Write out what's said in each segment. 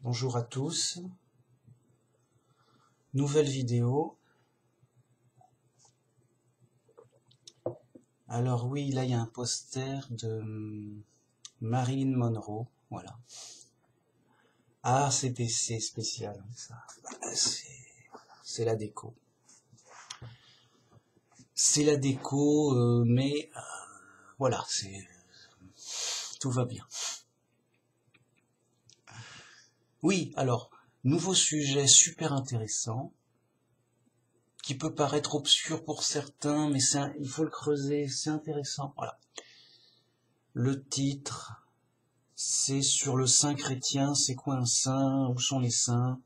Bonjour à tous, nouvelle vidéo. Alors oui, là il y a un poster de Marilyn Monroe, voilà. Ah, c'est spécial, ça. C'est la déco. C'est la déco, mais voilà, tout va bien. Oui, alors, nouveau sujet super intéressant, qui peut paraître obscur pour certains, mais il faut le creuser, c'est intéressant. Voilà. Le titre, c'est sur le saint chrétien. C'est quoi un saint? Où sont les saints?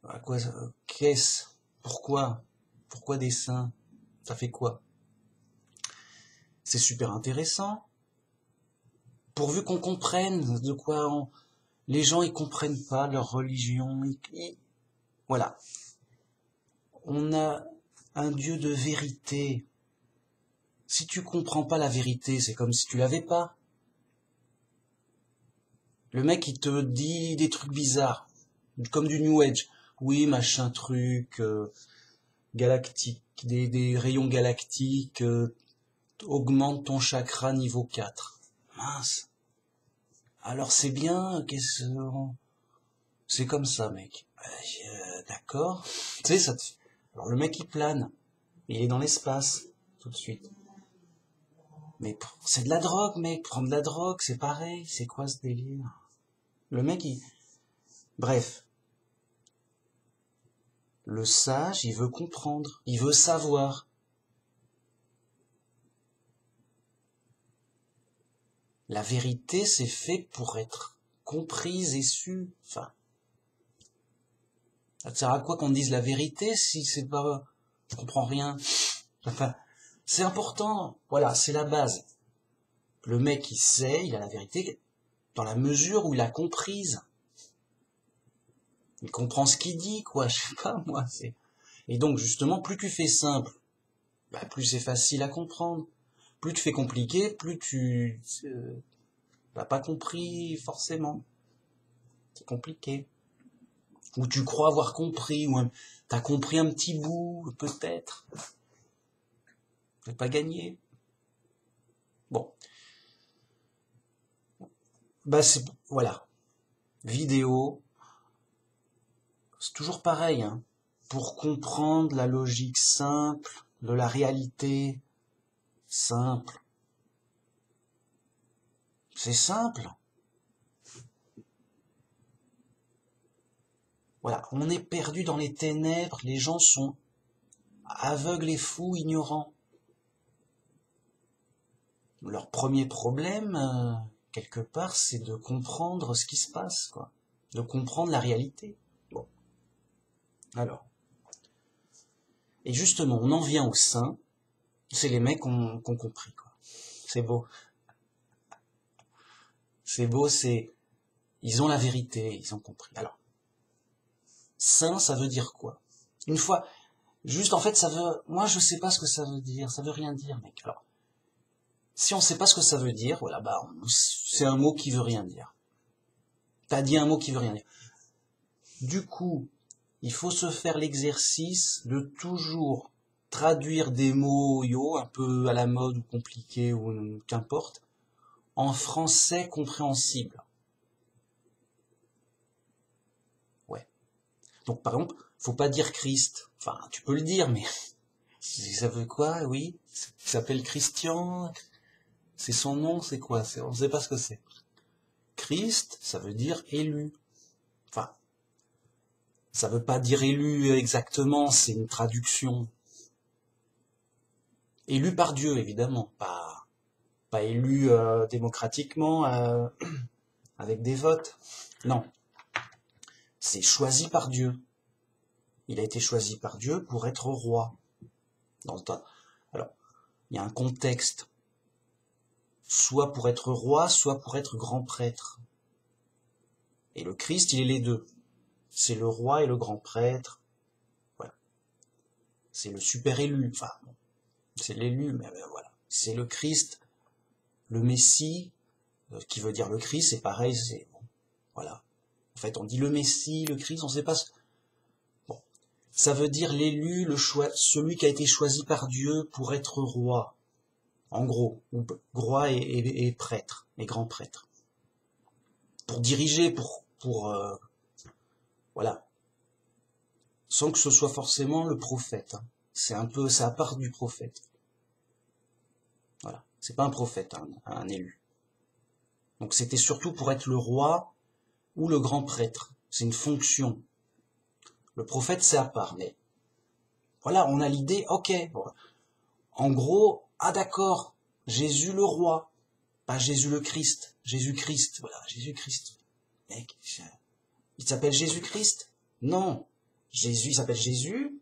À quoi? Qu'est-ce? Pourquoi? Pourquoi des saints? Ça fait quoi? C'est super intéressant. Pourvu qu'on comprenne de quoi les gens ils comprennent pas leur religion. Voilà. On a un Dieu de vérité. Si tu comprends pas la vérité, c'est comme si tu l'avais pas. Le mec, il te dit des trucs bizarres, comme du New Age. Oui, machin truc, galactique, des rayons galactiques, augmente ton chakra niveau 4. Mince. Alors c'est bien, c'est comme ça, mec. D'accord. Tu sais, alors le mec, il plane. Il est dans l'espace, tout de suite. Mais c'est de la drogue, mec. Prendre de la drogue, c'est pareil. C'est quoi ce délire? Le mec, Bref. Le sage, il veut comprendre. Il veut savoir. La vérité, c'est fait pour être comprise et sue. Enfin, ça sert à quoi qu'on dise la vérité si c'est pas... Je comprends rien. Enfin, c'est important. Voilà, c'est la base. Le mec, il sait, il a la vérité dans la mesure où il a comprise. Il comprend ce qu'il dit, quoi. Je sais pas, moi. Et donc, justement, plus tu fais simple, plus c'est facile à comprendre. Plus tu fais compliqué, plus tu n'as pas compris forcément. C'est compliqué. Ou tu crois avoir compris, ou t'as compris un petit bout, peut-être. Tu n'as pas gagné. Bon. Voilà. Vidéo. C'est toujours pareil, hein. Pour comprendre la logique simple de la réalité simple. C'est simple. Voilà, on est perdu dans les ténèbres, les gens sont aveugles et fous, ignorants. Leur premier problème, quelque part, c'est de comprendre ce qui se passe, quoi. De comprendre la réalité. Bon. Alors. Et justement, on en vient aux saints. C'est les mecs qui ont compris, quoi. C'est beau. C'est beau, ils ont la vérité, ils ont compris. Alors, saint, ça veut dire quoi? Une fois, juste en fait, moi je sais pas ce que ça veut dire, ça veut rien dire, mec. Alors, si on sait pas ce que ça veut dire, voilà, c'est un mot qui veut rien dire. T'as dit un mot qui veut rien dire. Du coup, il faut se faire l'exercice de toujours traduire des mots un peu à la mode ou compliqués ou qu'importe, en français compréhensible. Ouais. Donc par exemple, faut pas dire Christ. Enfin, tu peux le dire, mais ça veut quoi? Oui, il s'appelle Christian. C'est son nom, c'est quoi? On ne sait pas ce que c'est. Christ, ça veut dire élu. Enfin, ça veut pas dire élu exactement, c'est une traduction. Élu par Dieu, évidemment, pas élu démocratiquement avec des votes. Non, c'est choisi par Dieu. Il a été choisi par Dieu pour être roi. Alors, il y a un contexte. Soit pour être roi, soit pour être grand prêtre. Et le Christ, il est les deux. C'est le roi et le grand prêtre. Voilà. C'est le super élu. Enfin, bon, c'est l'élu, mais voilà. C'est le Christ, le Messie, qui veut dire le Christ, c'est pareil, c'est bon, voilà. En fait, on dit le Messie, le Christ, on ne sait pas. Bon. Ça veut dire l'élu, celui qui a été choisi par Dieu pour être roi. En gros, ou roi et prêtre, et grand prêtre. Pour diriger, voilà. Sans que ce soit forcément le prophète. Hein. C'est un peu, ça part du prophète. Voilà. C'est pas un prophète, un élu. Donc c'était surtout pour être le roi ou le grand prêtre. C'est une fonction. Le prophète, c'est à part, mais voilà, on a l'idée, ok. Bon. En gros, ah d'accord, Jésus le roi, pas Jésus le Christ, Jésus-Christ, voilà, Jésus-Christ. Mec, il s'appelle Jésus-Christ? Non, Jésus, il s'appelle Jésus,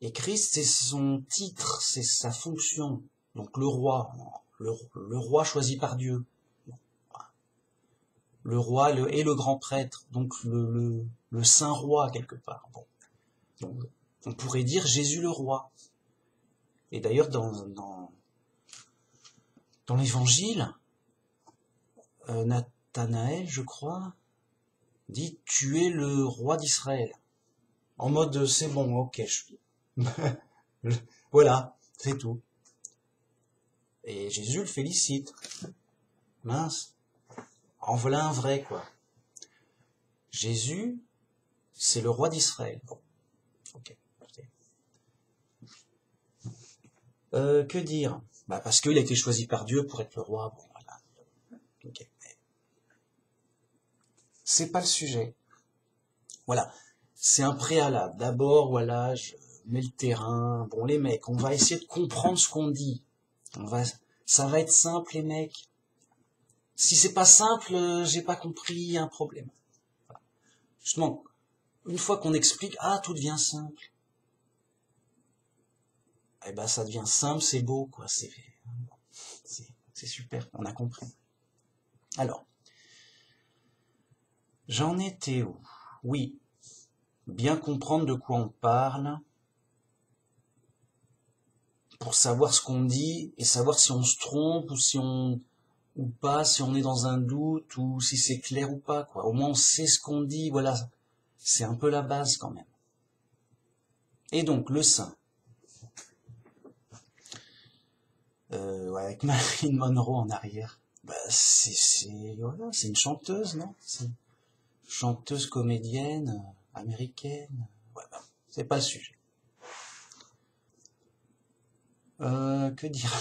et Christ, c'est son titre, c'est sa fonction. Donc le roi, le roi choisi par Dieu. Le roi et le grand prêtre, donc le saint roi quelque part. Bon. Donc, on pourrait dire Jésus le roi. Et d'ailleurs, dans l'évangile, Nathanaël, je crois, dit « Tu es le roi d'Israël ». En mode « C'est bon, ok, voilà, c'est tout ». Et Jésus le félicite. Mince, en voilà un vrai, quoi. Jésus, c'est le roi d'Israël. Bon, ok. Que dire? Bah parce qu'il a été choisi par Dieu pour être le roi. Bon, voilà. Okay. C'est pas le sujet. Voilà. C'est un préalable. D'abord, voilà, je mets le terrain. Bon, les mecs, on va essayer de comprendre ce qu'on dit. Ça va être simple, les mecs. Si c'est pas simple, j'ai pas compris, il y a un problème. Voilà. Justement, une fois qu'on explique, ah, tout devient simple. Eh ben, ça devient simple, c'est beau, quoi. C'est super, on a compris. Alors, j'en étais où? Oui, bien comprendre de quoi on parle, pour savoir ce qu'on dit, et savoir si on se trompe, ou pas, si on est dans un doute, ou si c'est clair ou pas, quoi. Au moins, on sait ce qu'on dit, voilà. C'est un peu la base, quand même. Et donc, le sein. Ouais, avec Marilyn Monroe en arrière. Bah, voilà, c'est une chanteuse, non? C'est une chanteuse comédienne américaine. Ouais, bah, c'est pas le sujet. Que dire?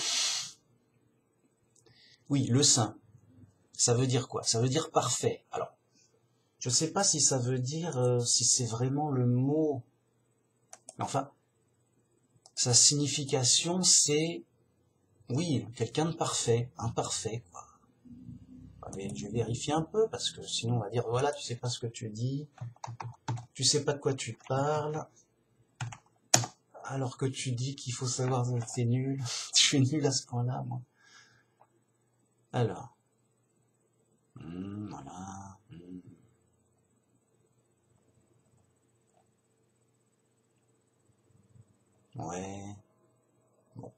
Oui, le saint. Ça veut dire quoi? Ça veut dire parfait. Alors, je sais pas si ça veut dire, si c'est vraiment le mot. Mais enfin, sa signification, c'est, oui, quelqu'un de parfait, imparfait, quoi. Mais je vais vérifier un peu, parce que sinon on va dire, voilà, tu sais pas ce que tu dis, tu sais pas de quoi tu parles, alors que tu dis qu'il faut savoir que c'est nul. Je suis nul à ce point-là, moi. Alors, voilà. Ouais. Bon.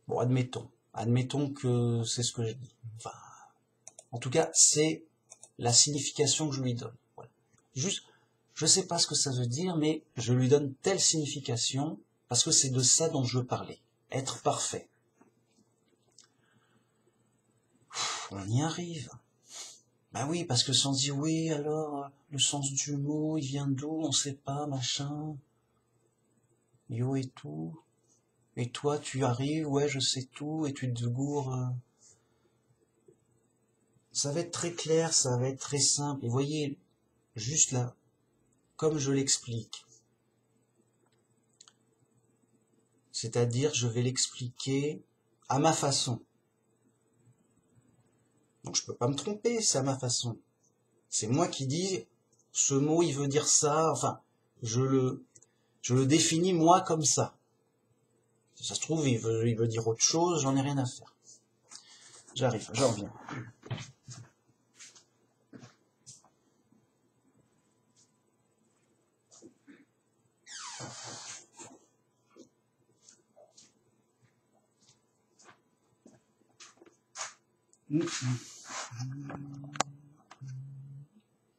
Bon, admettons. Admettons que c'est ce que je dis. Enfin, en tout cas, c'est la signification que je lui donne. Voilà. Juste, je sais pas ce que ça veut dire, mais je lui donne telle signification parce que c'est de ça dont je veux parler. Être parfait. On y arrive. Bah oui, parce que sans dire oui, alors, le sens du mot, il vient d'où, on sait pas, machin. Yo et tout. Et toi, tu arrives, ouais, je sais tout, et tu te gourres. Ça va être très clair, ça va être très simple. Et voyez, juste là, comme je l'explique. C'est-à-dire, je vais l'expliquer à ma façon. Donc je peux pas me tromper, c'est à ma façon. C'est moi qui dis, ce mot, il veut dire ça, enfin, je le définis moi comme ça. Si ça se trouve, il veut dire autre chose, j'en ai rien à faire. J'arrive, j'en reviens.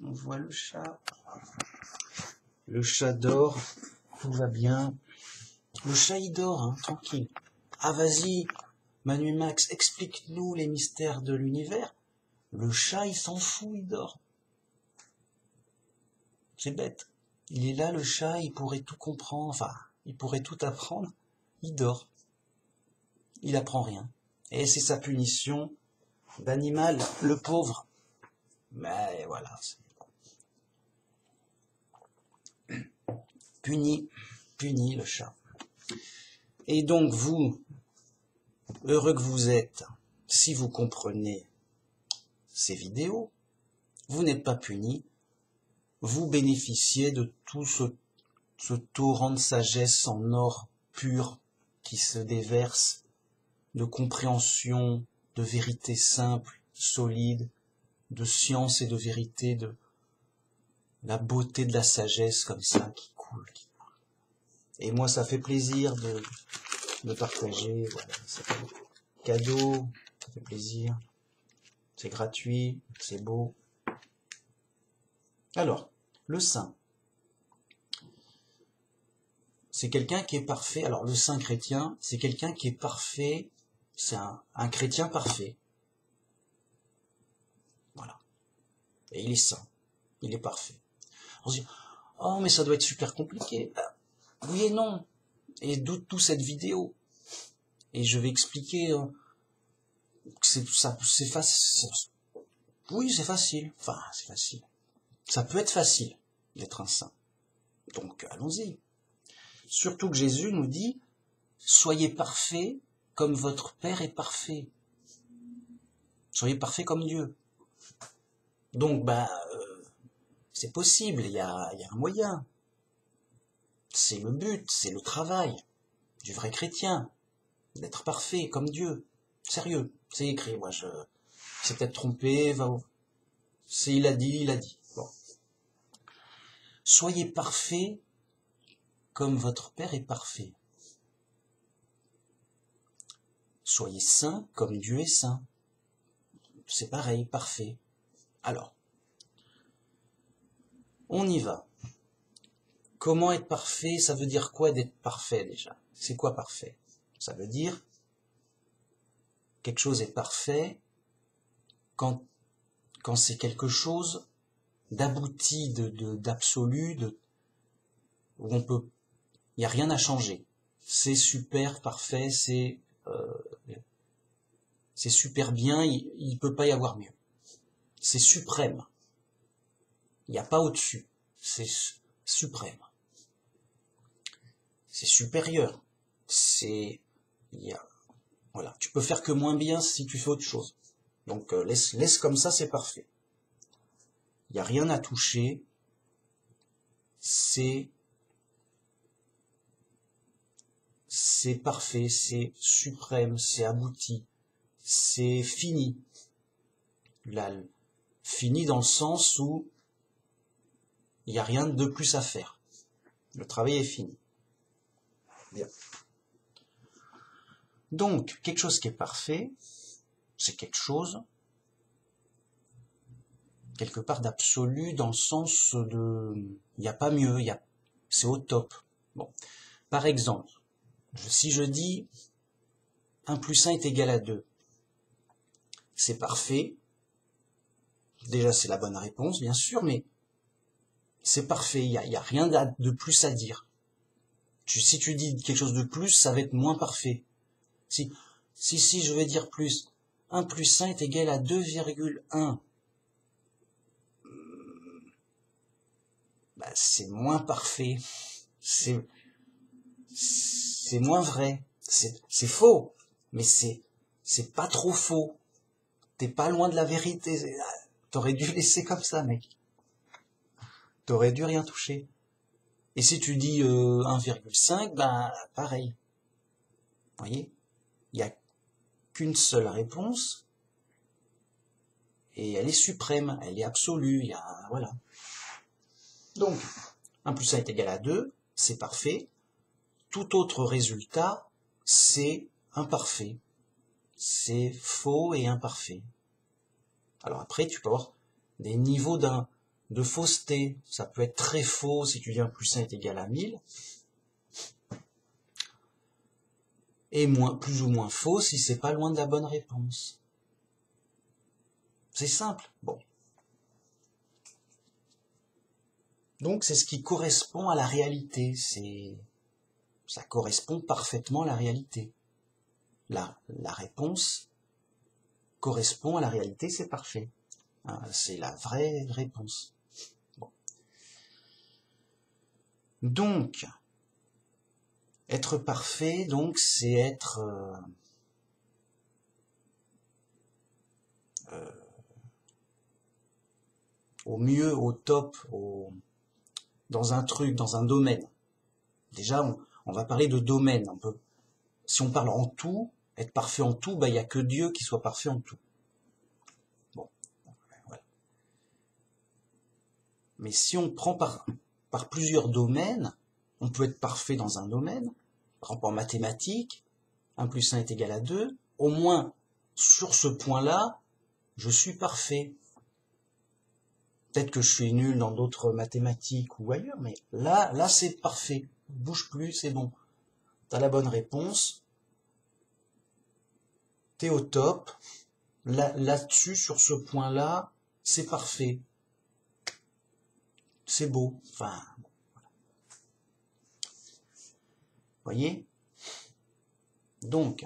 On voit le chat. Le chat dort. Tout va bien. Le chat, il dort, hein, tranquille. Ah, vas-y, Manu Max, explique-nous les mystères de l'univers. Le chat, il s'en fout, il dort. C'est bête. Il est là, le chat, il pourrait tout comprendre, enfin, il pourrait tout apprendre. Il dort. Il apprend rien. Et c'est sa punition d'animal, le pauvre. Mais voilà. Puni le chat. Et donc vous, heureux que vous êtes, si vous comprenez ces vidéos, vous n'êtes pas puni, vous bénéficiez de tout ce torrent de sagesse en or pur qui se déverse, de compréhension, de vérité simple, solide, de science et de vérité, de la beauté de la sagesse comme ça qui coule. Et moi, ça fait plaisir de partager, voilà, c'est un cadeau, ça fait plaisir, c'est gratuit, c'est beau. Alors, le saint, c'est quelqu'un qui est parfait. Alors, le saint chrétien, c'est quelqu'un qui est parfait, c'est un chrétien parfait. Voilà. Et il est saint, il est parfait. On se dit, oh, mais ça doit être super compliqué. Oui et non. Et d'où cette vidéo. Et je vais expliquer que c'est facile. Oui, c'est facile. Enfin, c'est facile. Ça peut être facile d'être un saint. Donc, allons-y. Surtout que Jésus nous dit, soyez parfaits comme votre Père est parfait. Soyez parfaits comme Dieu. Donc, c'est possible, il y a un moyen. C'est le but, c'est le travail du vrai chrétien, d'être parfait comme Dieu. Sérieux, c'est écrit, moi je c'est peut-être trompé, il a dit. Bon. Soyez parfaits comme votre Père est parfait. Soyez saints comme Dieu est saint. C'est pareil, parfait. Alors, on y va. Comment être parfait? Ça veut dire quoi d'être parfait déjà? C'est quoi parfait? Ça veut dire quelque chose est parfait quand c'est quelque chose d'abouti, d'absolu, où il n'y a rien à changer. C'est super, parfait, c'est super bien, il peut pas y avoir mieux. C'est suprême. Il n'y a pas au-dessus. C'est suprême. C'est supérieur. Voilà. Tu peux faire que moins bien si tu fais autre chose. Donc, laisse comme ça, c'est parfait. Il n'y a rien à toucher. C'est parfait, c'est suprême, c'est abouti, c'est fini. Fini dans le sens où il n'y a rien de plus à faire. Le travail est fini. Bien. Donc, quelque chose qui est parfait, c'est quelque chose, quelque part d'absolu, dans le sens de... Il n'y a pas mieux, c'est au top. Bon. Par exemple, si je dis 1 plus 1 est égal à 2, c'est parfait. Déjà, c'est la bonne réponse, bien sûr, mais c'est parfait, il y a rien de plus à dire. Si tu dis quelque chose de plus, ça va être moins parfait. Si je vais dire plus, 1 plus 1 est égal à 2,1. C'est moins parfait. C'est moins vrai. C'est faux. Mais c'est pas trop faux. T'es pas loin de la vérité. T'aurais dû laisser comme ça, mec. T'aurais dû rien toucher. Et si tu dis 1,5, pareil. Vous voyez? Il n'y a qu'une seule réponse. Et elle est suprême, elle est absolue, voilà. Donc, 1 plus 1 est égal à 2, c'est parfait. Tout autre résultat, c'est imparfait. C'est faux et imparfait. Alors après, tu peux avoir des niveaux de fausseté. Ça peut être très faux si tu dis 1 plus 1 est égal à 1000. Et plus ou moins faux si c'est pas loin de la bonne réponse. C'est simple. Bon. Donc c'est ce qui correspond à la réalité. Ça correspond parfaitement à la réalité. La réponse correspond à la réalité, c'est parfait. C'est la vraie réponse. Bon. Donc, être parfait, donc, c'est être au mieux, au top, dans un truc, dans un domaine. Déjà, on va parler de domaine. Si on parle en tout, être parfait en tout, il n'y a que Dieu qui soit parfait en tout. Bon, voilà. Mais si on prend par plusieurs domaines, on peut être parfait dans un domaine. Par exemple, en mathématiques, 1 plus 1 est égal à 2. Au moins, sur ce point-là, je suis parfait. Peut-être que je suis nul dans d'autres mathématiques ou ailleurs, mais là c'est parfait. Bouge plus, c'est bon. T'as la bonne réponse. T'es au top. Là-dessus, sur ce point-là, c'est parfait. C'est beau. Enfin, voilà. Voyez? Donc,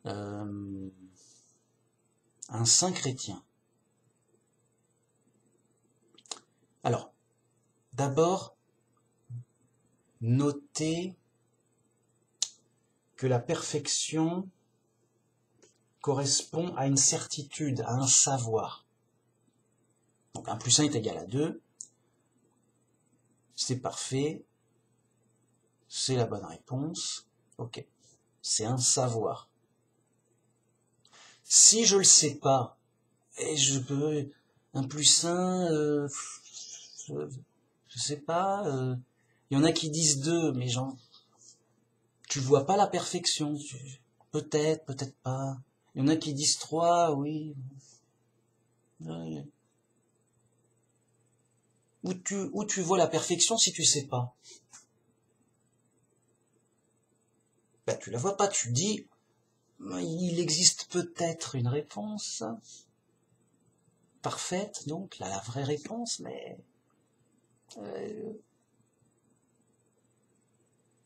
un saint chrétien. Alors, d'abord, notez que la perfection correspond à une certitude, à un savoir. Donc 1 plus 1 est égal à 2. C'est parfait. C'est la bonne réponse. Ok. C'est un savoir. Si je le sais pas, et je peux 1 plus 1, je sais pas, il y en a qui disent 2, mais tu vois pas la perfection. Peut-être, peut-être pas. Il y en a qui disent 3, oui. Où tu vois la perfection si tu sais pas? Ben, tu la vois pas, tu dis, il existe peut-être une réponse parfaite, donc la vraie réponse, mais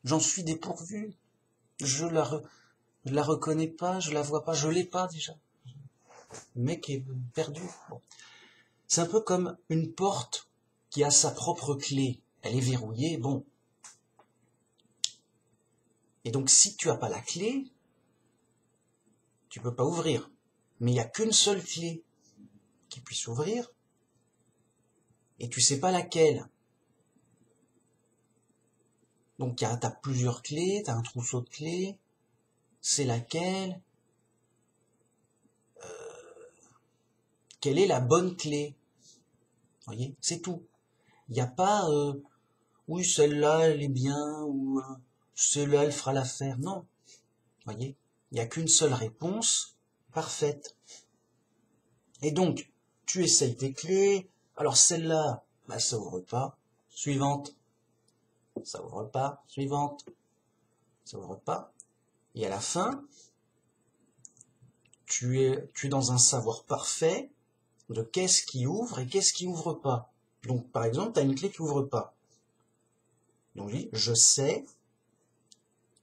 j'en suis dépourvu. Je la reconnais pas, je la vois pas, je l'ai pas déjà. Le mec est perdu. Bon. C'est un peu comme une porte qui a sa propre clé. Elle est verrouillée, bon. Et donc si tu as pas la clé, tu peux pas ouvrir. Mais il n'y a qu'une seule clé qui puisse ouvrir, et tu sais pas laquelle. Donc tu as plusieurs clés, tu as un trousseau de clés, c'est laquelle? Quelle est la bonne clé? Vous voyez, c'est tout. Il n'y a pas, oui, celle-là, elle est bien, ou celle-là, elle fera l'affaire. Non. Vous voyez, il n'y a qu'une seule réponse parfaite. Et donc, tu essayes tes clés. Alors celle-là, bah, ça ouvre pas. Suivante. Ça ouvre pas. Suivante. Ça ouvre pas. Et à la fin, tu es dans un savoir parfait de qu'est-ce qui ouvre et qu'est-ce qui ouvre pas. Donc, par exemple, tu as une clé qui ouvre pas. Donc, je sais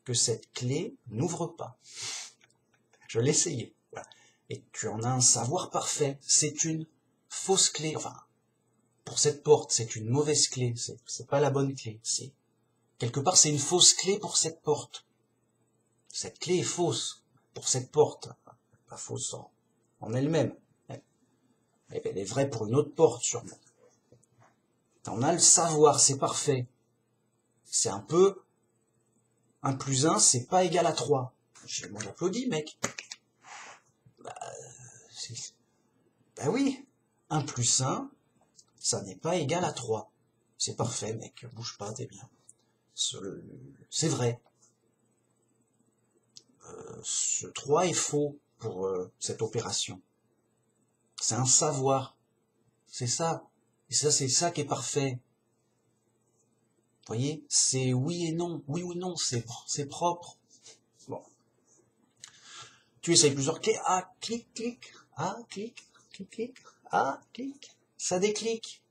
que cette clé n'ouvre pas. Je l'ai essayé. Voilà. Et tu en as un savoir parfait. C'est une fausse clé. Enfin, pour cette porte, c'est une mauvaise clé. C'est pas la bonne clé. Quelque part, c'est une fausse clé pour cette porte. Cette clé est fausse pour cette porte. Pas fausse en elle-même. Elle est vraie pour une autre porte, sûrement. On a le savoir, c'est parfait. C'est un peu 1 plus 1, c'est pas égal à 3. Moi j'applaudis, mec. Bah oui, 1 plus 1, ça n'est pas égal à 3. C'est parfait, mec, bouge pas, t'es bien. C'est vrai. Ce 3 est faux. pour cette opération. C'est un savoir. C'est ça. Et ça, c'est ça qui est parfait. Vous voyez, c'est oui et non. Oui ou non, c'est propre. Bon. Tu essayes plusieurs clés. Ah, clic, clic. Ah, clic, clic, clic. Ah, clic. Ça déclic.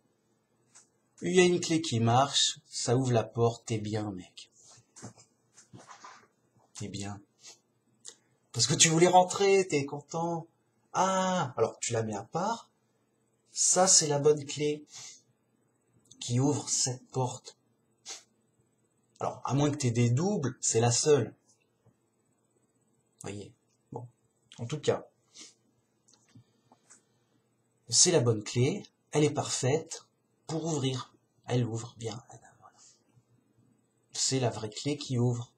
Il y a une clé qui marche, ça ouvre la porte, t'es bien, mec. T'es bien. Parce que tu voulais rentrer, t'es content. Ah, alors tu la mets à part. Ça, c'est la bonne clé qui ouvre cette porte. Alors, à moins que t'aies des doubles, c'est la seule. Voyez. Bon. En tout cas, c'est la bonne clé. Elle est parfaite pour ouvrir. Elle ouvre bien. Voilà. C'est la vraie clé qui ouvre.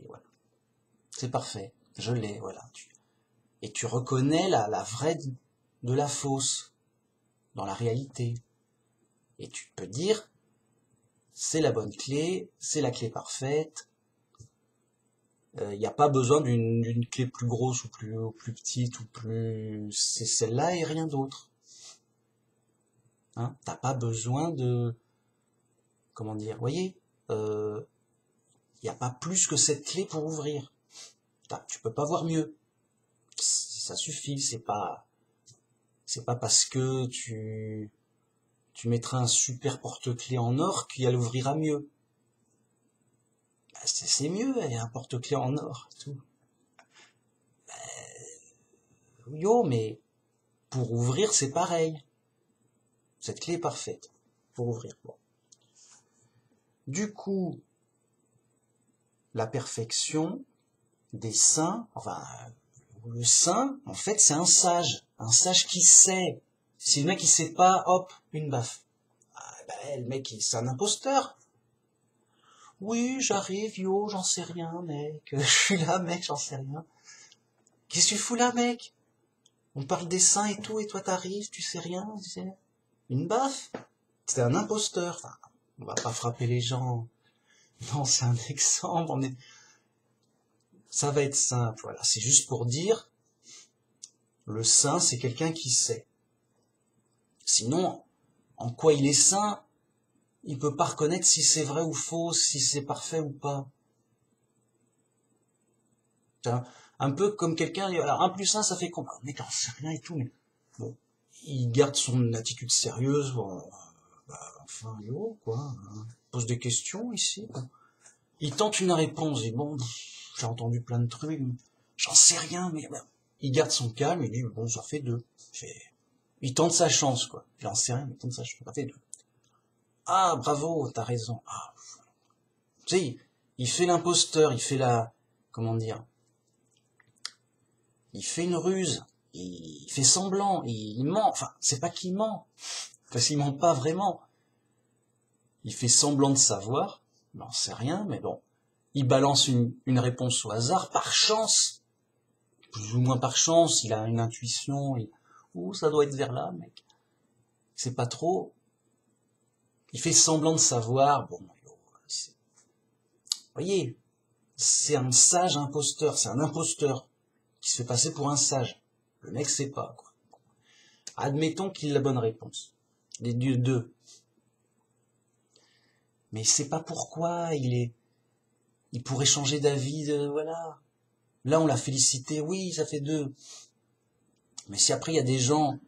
Voilà. C'est parfait. Je l'ai, voilà. Et tu reconnais la vraie de la fausse dans la réalité. Et tu peux dire, c'est la bonne clé, c'est la clé parfaite. Il n'y a pas besoin d'une clé plus grosse ou plus petite ou plus... C'est celle-là et rien d'autre. Hein, t'as pas besoin de... Comment dire, vous voyez, il n'y a pas plus que cette clé pour ouvrir. Tu peux pas voir mieux. Ça suffit, c'est pas parce que tu mettras un super porte-clés en or qu'elle ouvrira mieux. Bah, c'est mieux, il y a un porte-clés en or, tout. Yo, mais pour ouvrir, c'est pareil. Cette clé est parfaite pour ouvrir. Bon. Du coup, la perfection des saints, enfin, le saint, en fait, c'est un sage qui sait. Si le mec il sait pas, hop, une baffe. Ah, ben, le mec, c'est un imposteur. Oui, j'arrive, yo, j'en sais rien, mec. Je suis là, mec, j'en sais rien. Qu'est-ce que tu fous là, mec? On parle des saints et tout, et toi t'arrives, tu sais rien, tu sais. Une baffe. C'est un imposteur. Enfin, on va pas frapper les gens. Non, c'est un exemple. Ça va être simple, voilà. C'est juste pour dire, le saint, c'est quelqu'un qui sait. Sinon, en quoi il est saint, il peut pas reconnaître si c'est vrai ou faux, si c'est parfait ou pas. Un peu comme quelqu'un, alors 1 plus 1, ça fait combien? Mais j'en sais rien et tout, mais bon, il garde son attitude sérieuse, bon, enfin, yo, quoi, hein, pose des questions ici, quoi. Il tente une réponse, il dit, bon, j'ai entendu plein de trucs, j'en sais rien, mais ben, il garde son calme, il dit, bon, ça fait 2. Il tente sa chance, quoi. J'en sais rien, mais il tente sa chance, ça fait 2. Ah, bravo, t'as raison. Ah, tu sais, il fait l'imposteur, il fait comment dire, il fait une ruse, il fait semblant, il ment, enfin, c'est pas qu'il ment, parce qu'il ment pas vraiment. Il fait semblant de savoir, il n'en sait rien, mais bon, il balance une réponse au hasard, par chance, plus ou moins par chance, il a une intuition, ça doit être vers là, mec. C'est pas trop. Il fait semblant de savoir, bon, vous voyez, c'est un sage imposteur, c'est un imposteur qui se fait passer pour un sage. Le mec sait pas, quoi. Admettons qu'il a la bonne réponse. Les deux. Mais il sait pas pourquoi, il pourrait changer d'avis, voilà. Là, on l'a félicité, oui, ça fait 2. Mais si après, il y a des gens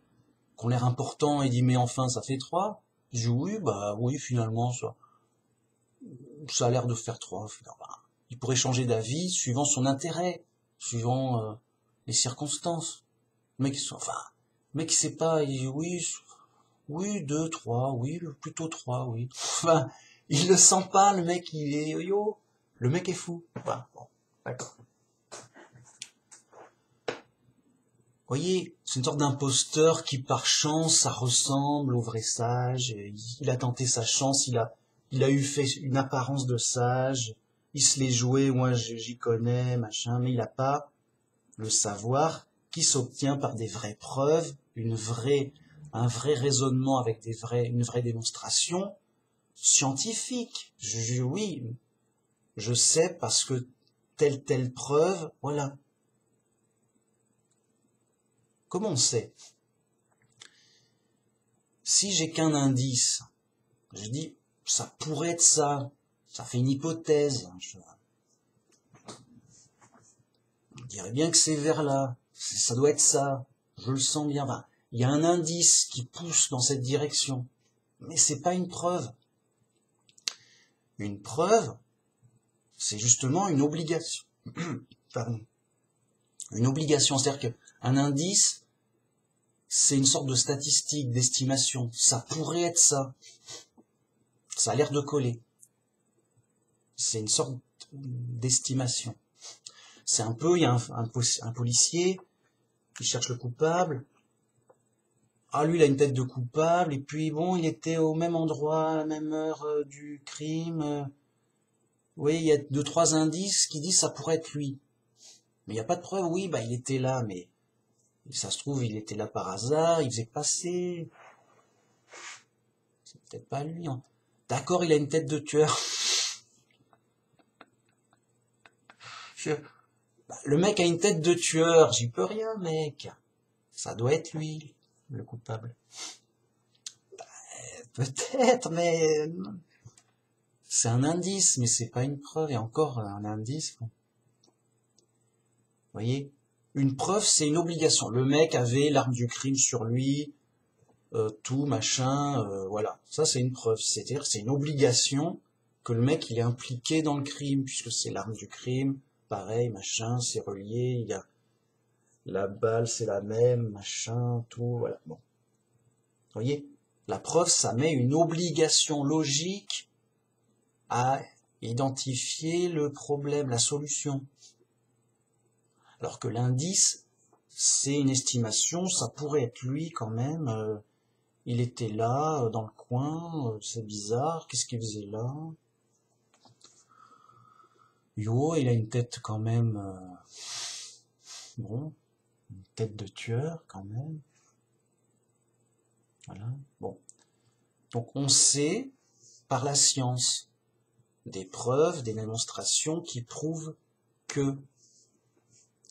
qui ont l'air importants et disent, mais enfin, ça fait 3, je dis, oui, bah, oui, finalement, ça a l'air de faire 3, finalement. Il pourrait changer d'avis suivant son intérêt, suivant les circonstances. Le mec, il sait pas, il dit, oui, 2, 3, oui, plutôt 3, oui. Enfin, il le sent pas, le mec, il est yo-yo. Le mec est fou. Voilà, bon, d'accord. Vous voyez, c'est une sorte d'imposteur qui, par chance, ça ressemble au vrai sage. Il a tenté sa chance, il a eu fait une apparence de sage. Il se l'est joué, moi j'y connais, machin, mais il n'a pas le savoir qui s'obtient par des vraies preuves, un vrai raisonnement avec une vraie démonstration scientifique. Oui, je sais parce que telle preuve, voilà. Comment on sait? Si j'ai qu'un indice, je dis, ça pourrait être ça. Ça fait une hypothèse. Je dirais bien que c'est vers là. Ça doit être ça. Je le sens bien. Enfin, il y a un indice qui pousse dans cette direction. Mais c'est pas une preuve. Une preuve, c'est justement une obligation. Pardon. Une obligation, c'est-à-dire qu'un indice, c'est une sorte de statistique, d'estimation. Ça pourrait être ça. Ça a l'air de coller. C'est une sorte d'estimation. C'est un peu, il y a un policier qui cherche le coupable. Ah, lui, il a une tête de coupable, et puis bon, il était au même endroit, à la même heure du crime. Oui, il y a 2-3 indices qui disent que ça pourrait être lui. Mais il n'y a pas de preuve, oui, bah il était là, mais ça se trouve, il était là par hasard, il faisait que passer. C'est peut-être pas lui. Hein. D'accord, il a une tête de tueur. Le mec a une tête de tueur, j'y peux rien, mec. Ça doit être lui, le coupable. Peut-être, mais c'est un indice, mais c'est pas une preuve. Et encore un indice. Vous voyez, une preuve, c'est une obligation. Le mec avait l'arme du crime sur lui, tout machin, voilà. Ça, c'est une preuve. C'est-à-dire, c'est une obligation que le mec il est impliqué dans le crime, puisque c'est l'arme du crime. Pareil, machin, c'est relié. Il y a la balle, c'est la même, machin, tout, voilà. Bon, vous voyez. La preuve, ça met une obligation logique à identifier le problème, la solution. Alors que l'indice, c'est une estimation, ça pourrait être lui quand même. Il était là, dans le coin, c'est bizarre, qu'est-ce qu'il faisait là? Yo, il a une tête quand même... bon, une tête de tueur quand même. Voilà, bon. Donc on sait, par la science, des preuves, des démonstrations qui prouvent que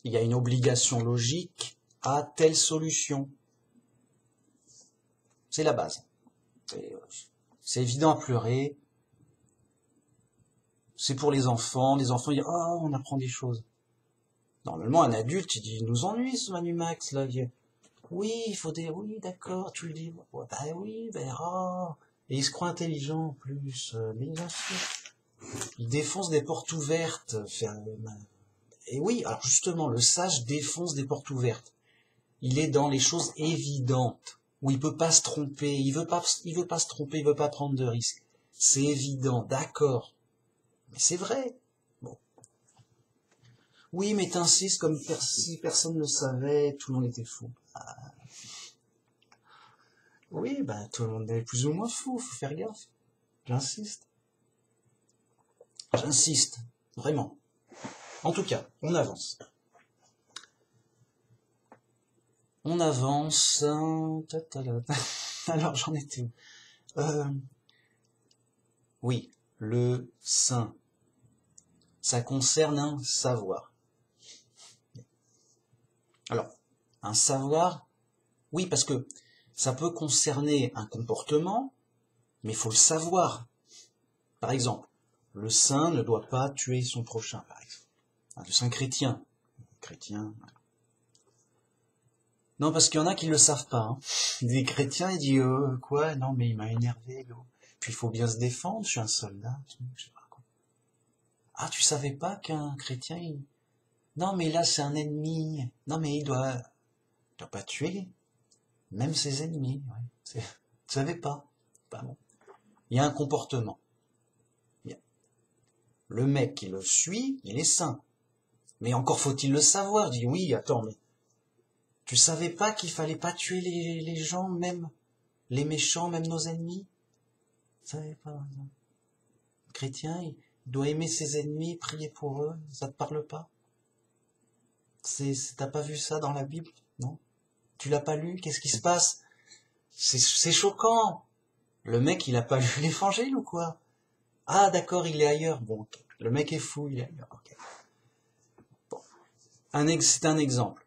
il y a une obligation logique à telle solution. C'est la base. C'est évident à pleurer. C'est pour les enfants. Les enfants disent « Oh, on apprend des choses ». Normalement, un adulte, il nous ennuie ce Manumax, là. Oui, il faut des... Oui, d'accord, tu le dis. Ouais, bah oui, ben oh. Et il se croit intelligent en plus. Mais bien sûr. Il défonce des portes ouvertes. Et oui, alors justement, le sage défonce des portes ouvertes. Il est dans les choses évidentes, où il peut pas se tromper, il veut pas se tromper, il veut pas prendre de risques. C'est évident, d'accord. Mais c'est vrai. Bon. Oui, mais t'insistes comme si personne ne le savait, tout le monde était fou. Ah. Oui, ben tout le monde est plus ou moins fou, faut faire gaffe. J'insiste. J'insiste, vraiment. En tout cas, on avance. On avance. Alors j'en étais où? Oui, le saint. Ça concerne un savoir. Alors, un savoir, oui, parce que ça peut concerner un comportement, mais il faut le savoir. Par exemple, le saint ne doit pas tuer son prochain, par exemple. Le saint chrétien. Chrétien. Non, parce qu'il y en a qui le savent pas. Hein. Des chrétiens, ils disent quoi? Non, mais il m'a énervé. Puis il faut bien se défendre. Je suis un soldat. Je sais pas quoi. Ah, tu savais pas qu'un chrétien, non, mais là c'est un ennemi. Non, mais il doit pas tuer, même ses ennemis. Ouais. Tu savais pas. Bah bon. Il y a un comportement. Le mec qui le suit, il est saint. Mais encore faut-il le savoir. Je dis oui, attends, mais tu savais pas qu'il fallait pas tuer les gens, même les méchants, même nos ennemis? Tu savais pas. Non. Le chrétien, il doit aimer ses ennemis, prier pour eux. Ça te parle pas? T'as pas vu ça dans la Bible? Non? Tu l'as pas lu? Qu'est-ce qui se passe? C'est choquant. Le mec, il a pas lu l'évangile ou quoi? Ah, d'accord, il est ailleurs. Bon, okay. Le mec est fou, il est ailleurs. Okay. Bon. C'est un exemple.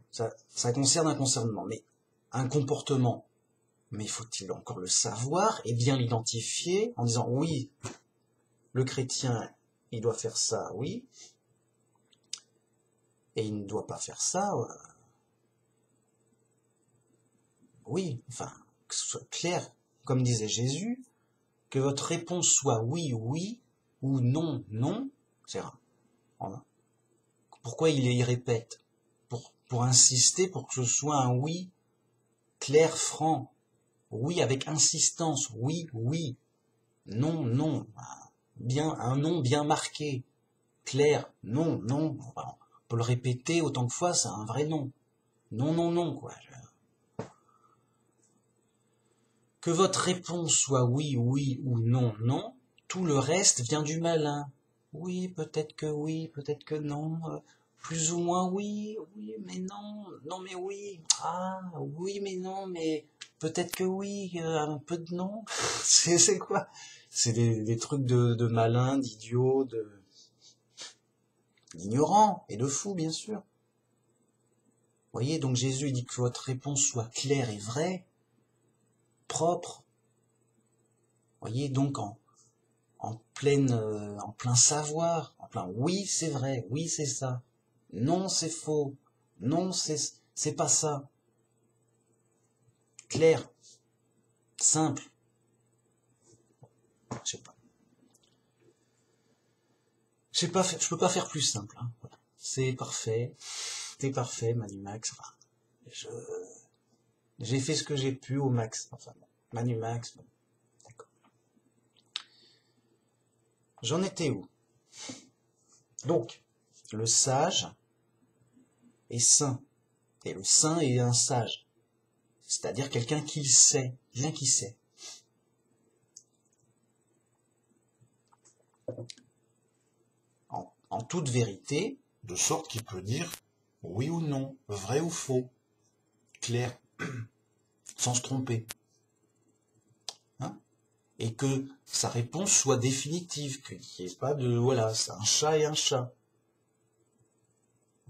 Ça concerne un concernement, mais un comportement. Mais faut-il encore le savoir et bien l'identifier en disant oui, le chrétien, il doit faire ça, oui, et il ne doit pas faire ça, oui, enfin, que ce soit clair, comme disait Jésus, que votre réponse soit oui, oui, ou non, non, c'est rare. Pourquoi il y répète? Pour insister, pour que ce soit un oui clair, franc, oui avec insistance, oui, oui, non, non, bien, un non bien marqué, clair, non, non, on peut le répéter autant de fois, c'est un vrai non. Non, non, non, quoi. Que votre réponse soit oui, oui ou non, non, tout le reste vient du malin. Oui, peut-être que non, plus ou moins oui, oui, mais non, non, mais oui, ah, oui, mais non, mais peut-être que oui, un peu de non. C'est quoi? C'est des trucs de malin, d'idiot, d'ignorant et de fou, bien sûr. Vous voyez, donc Jésus dit que votre réponse soit claire et vraie, propre. Vous voyez, donc en plein savoir, en plein oui c'est vrai, oui c'est ça, non c'est faux, non c'est pas ça. Clair, simple. Je sais pas. Je peux pas faire plus simple. Hein. Voilà. C'est parfait, Manu Max. Enfin, j'ai fait ce que j'ai pu au max. Enfin, bon, Manu Max. Bon, d'accord. J'en étais où? Donc, le sage est saint. Et le saint est un sage. C'est-à-dire quelqu'un qui sait, bien qui sait. En toute vérité, de sorte qu'il peut dire oui ou non, vrai ou faux, clair, sans se tromper. Hein? Et que sa réponse soit définitive, qu'il n'y ait pas de, voilà, c'est un chat et un chat.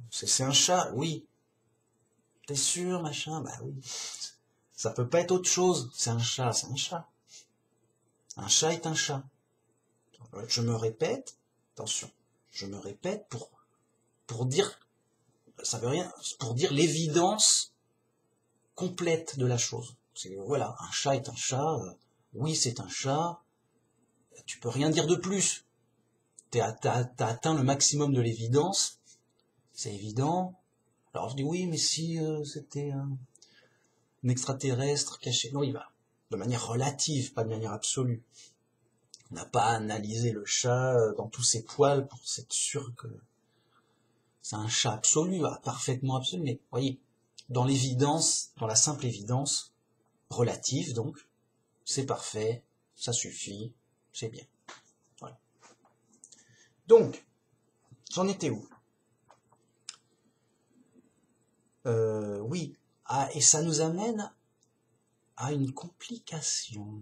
C'est un chat, oui. T'es sûr, machin? Bah oui. Ça peut pas être autre chose. C'est un chat, c'est un chat. Un chat est un chat. Je me répète, attention, je me répète pour dire, ça veut rien, pour dire l'évidence complète de la chose. Voilà, un chat est un chat, oui c'est un chat, tu peux rien dire de plus. T'as atteint le maximum de l'évidence, c'est évident. Alors je dis oui, mais si c'était un extraterrestre caché, non il va de manière relative, pas de manière absolue. On n'a pas analysé le chat dans tous ses poils pour être sûr que c'est un chat absolu, parfaitement absolu, mais voyez, dans l'évidence, dans la simple évidence, relative donc, c'est parfait, ça suffit, c'est bien. Voilà. Donc, j'en étais où? Oui, et ça nous amène à une complication.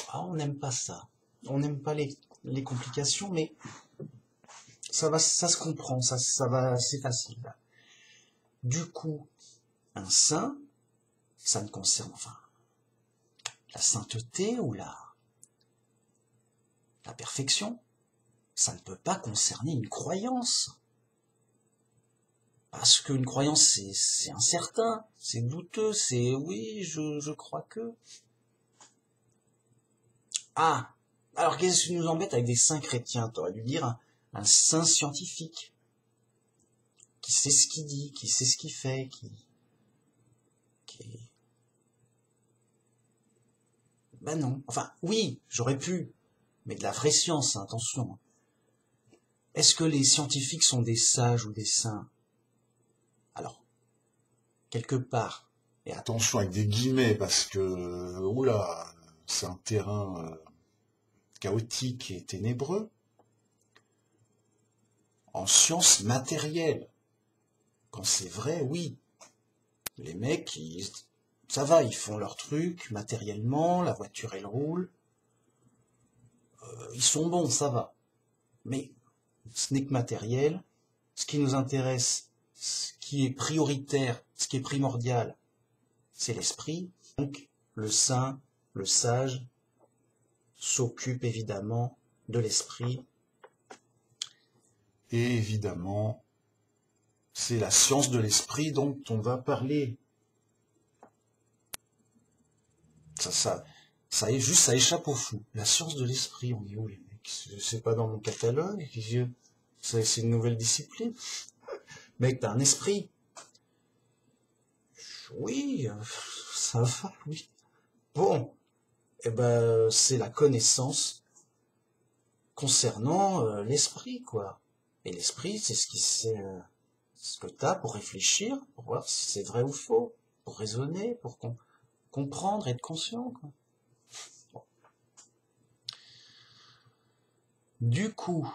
Ah, on n'aime pas ça. On n'aime pas les complications, mais ça se comprend, ça va, c'est facile. Du coup, un saint, ça ne concerne, enfin, la sainteté ou la perfection, ça ne peut pas concerner une croyance. Parce qu'une croyance, c'est incertain, c'est douteux, c'est oui, je crois que. Ah, alors qu'est-ce qui nous embête avec des saints chrétiens? T'aurais dû dire un saint scientifique, qui sait ce qu'il dit, qui sait ce qu'il fait, qui... Ben non, enfin, oui, j'aurais pu, mais de la vraie science, hein, attention. Est-ce que les scientifiques sont des sages ou des saints? Alors, quelque part, et attention avec des guillemets, parce que, oula, c'est un terrain chaotique et ténébreux, en sciences matérielles. Quand c'est vrai, oui. Les mecs, ça va, ils font leur truc matériellement, la voiture elle roule, ils sont bons, ça va. Mais ce n'est que matériel. Ce qui nous intéresse, ce qui est prioritaire, ce qui est primordial, c'est l'esprit. Donc, le saint, le sage, s'occupe évidemment de l'esprit. Et évidemment, c'est la science de l'esprit dont on va parler. Ça échappe au fou. La science de l'esprit, on dit où les mecs? C'est pas dans mon catalogue. C'est une nouvelle discipline. Mec, t'as un esprit. Oui, ça va, oui. Bon, eh ben, c'est la connaissance concernant l'esprit, quoi. Et l'esprit, c'est ce que t'as pour réfléchir, pour voir si c'est vrai ou faux, pour raisonner, pour comprendre, être conscient, quoi. Bon. Du coup,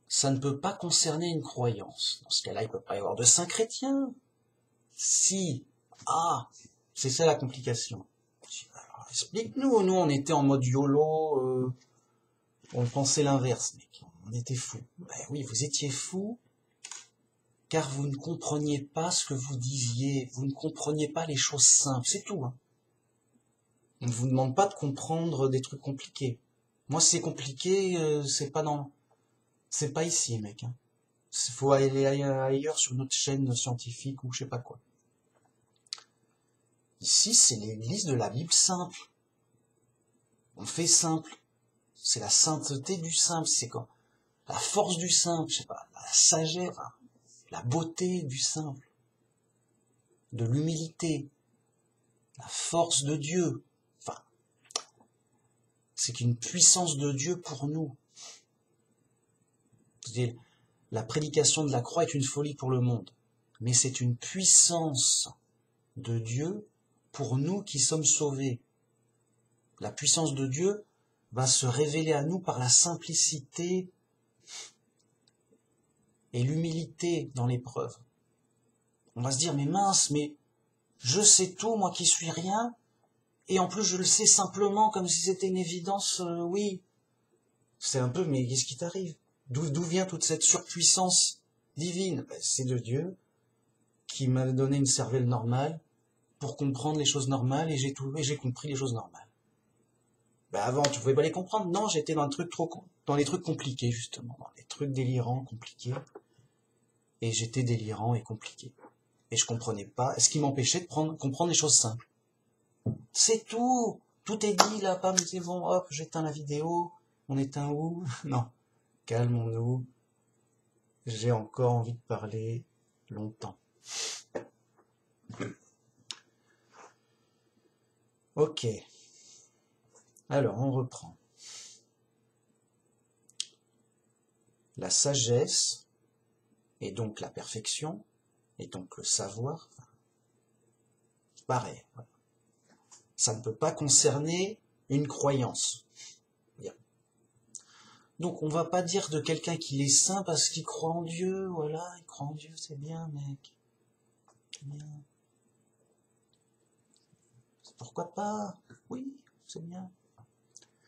ça ne peut pas concerner une croyance. Dans ce cas-là, il ne peut pas y avoir de saint chrétien. Si, c'est ça la complication. Alors, explique-nous, nous on était en mode YOLO, on pensait l'inverse, mec. On était fous. Ben oui, vous étiez fous, car vous ne compreniez pas ce que vous disiez, vous ne compreniez pas les choses simples, c'est tout. Hein. On ne vous demande pas de comprendre des trucs compliqués. Moi, si c'est compliqué, c'est pas ici, mec. Hein. Faut aller ailleurs sur notre chaîne scientifique ou je sais pas quoi. Ici, c'est l'église de la Bible simple. On fait simple. C'est la sainteté du simple. C'est quand la force du simple, je sais pas, la sagesse, enfin, la beauté du simple, de l'humilité, la force de Dieu. Enfin, c'est qu'une puissance de Dieu pour nous. C'est-à-dire, la prédication de la croix est une folie pour le monde, mais c'est une puissance de Dieu pour nous qui sommes sauvés. La puissance de Dieu va se révéler à nous par la simplicité et l'humilité dans l'épreuve. On va se dire, mais mince, mais je sais tout, moi qui suis rien, et en plus je le sais simplement comme si c'était une évidence, oui. C'est un peu, mais qu'est-ce qui t'arrive? D'où vient toute cette surpuissance divine? C'est de Dieu qui m'a donné une cervelle normale pour comprendre les choses normales, et j'ai compris les choses normales. Avant, tu pouvais pas les comprendre. Non, j'étais dans dans les trucs compliqués, justement, dans les trucs délirants, compliqués. Et j'étais délirant et compliqué. Et je comprenais pas, ce qui m'empêchait de comprendre les choses simples. C'est tout. Tout est dit, là, pas, mais c'est bon, hop, j'éteins la vidéo. On éteint où? Non. Calmons-nous. J'ai encore envie de parler longtemps. Ok. Alors, on reprend. La sagesse, et donc la perfection, et donc le savoir, c'est pareil. Voilà. Ça ne peut pas concerner une croyance. Bien. Donc on va pas dire de quelqu'un qu'il est saint parce qu'il croit en Dieu, voilà, il croit en Dieu, c'est bien, mec. C'est bien. Pourquoi pas? Oui, c'est bien.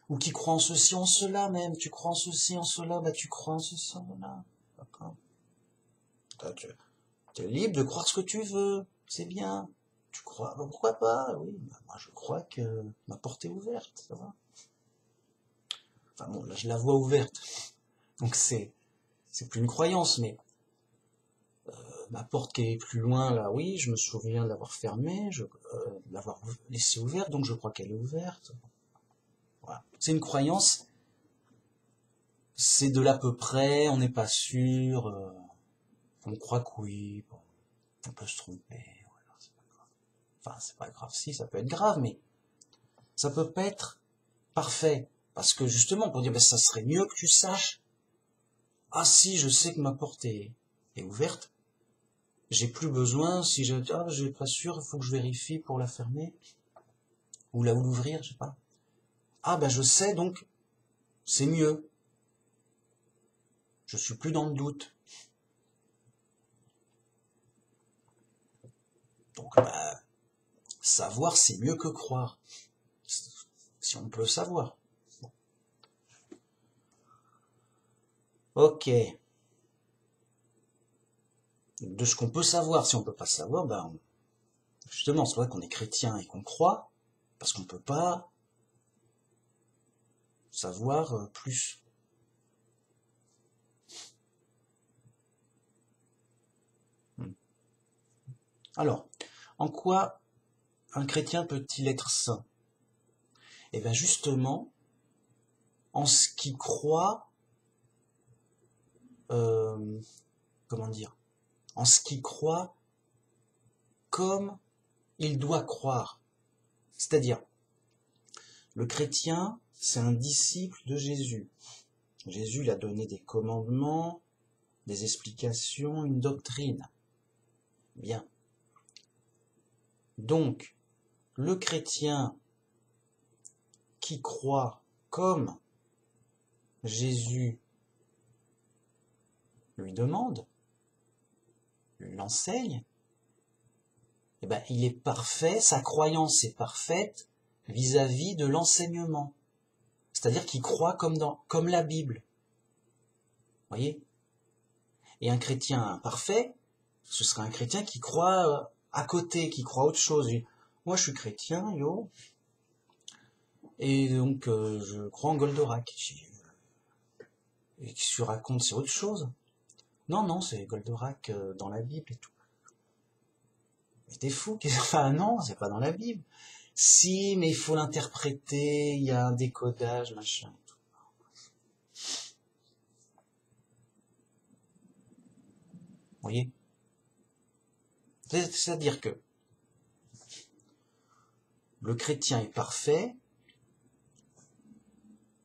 Ou qui croit en ceci, en cela même. Tu crois en ceci, en cela, tu crois en ceci, en cela. D'accord. Tu es libre de croire ce que tu veux, c'est bien. Tu crois, pourquoi pas? Oui, moi je crois que ma porte est ouverte, ça va. Enfin bon, là je la vois ouverte. Donc c'est plus une croyance, mais ma porte qui est plus loin, là, oui, je me souviens de l'avoir fermée, de l'avoir laissée ouverte, donc je crois qu'elle est ouverte. Voilà. C'est une croyance, c'est de l'à peu près, on n'est pas sûr, on croit que oui, bon, on peut se tromper, voilà, c'est pas grave. Enfin, c'est pas grave, si, ça peut être grave, mais ça peut pas être parfait. Parce que justement, pour dire, ça serait mieux que tu saches, ah si, je sais que ma porte est ouverte, j'ai plus besoin, si je j'ai pas sûr, il faut que je vérifie pour la fermer, ou l'ouvrir, je sais pas. Ah je sais, donc, c'est mieux. Je suis plus dans le doute. Donc, savoir, c'est mieux que croire. Si on peut le savoir. Bon. Ok. de ce qu'on peut savoir. Si on peut pas savoir, ben, justement, c'est vrai qu'on est chrétien et qu'on croit, parce qu'on peut pas savoir plus. Alors, en quoi un chrétien peut-il être saint? Eh bien justement, en ce qu'il croit, comment dire, en ce qu'il croit comme il doit croire. C'est-à-dire, le chrétien, c'est un disciple de Jésus. Jésus, il a donné des commandements, des explications, une doctrine. Bien. Donc, le chrétien qui croit comme Jésus lui demande, lui l'enseigne, eh ben, il est parfait, sa croyance est parfaite vis-à-vis de l'enseignement. C'est-à-dire qu'il croit comme la Bible. Voyez? Et un chrétien imparfait, ce serait un chrétien qui croit à côté, qui croit autre chose. Moi, je suis chrétien, yo, et donc je crois en Goldorak. Et qui se raconte, c'est autre chose. Non, non, c'est Goldorak dans la Bible et tout. Mais t'es fou, enfin non, c'est pas dans la Bible. Si, mais il faut l'interpréter, il y a un décodage, machin et tout. Vous voyez? C'est-à-dire que le chrétien est parfait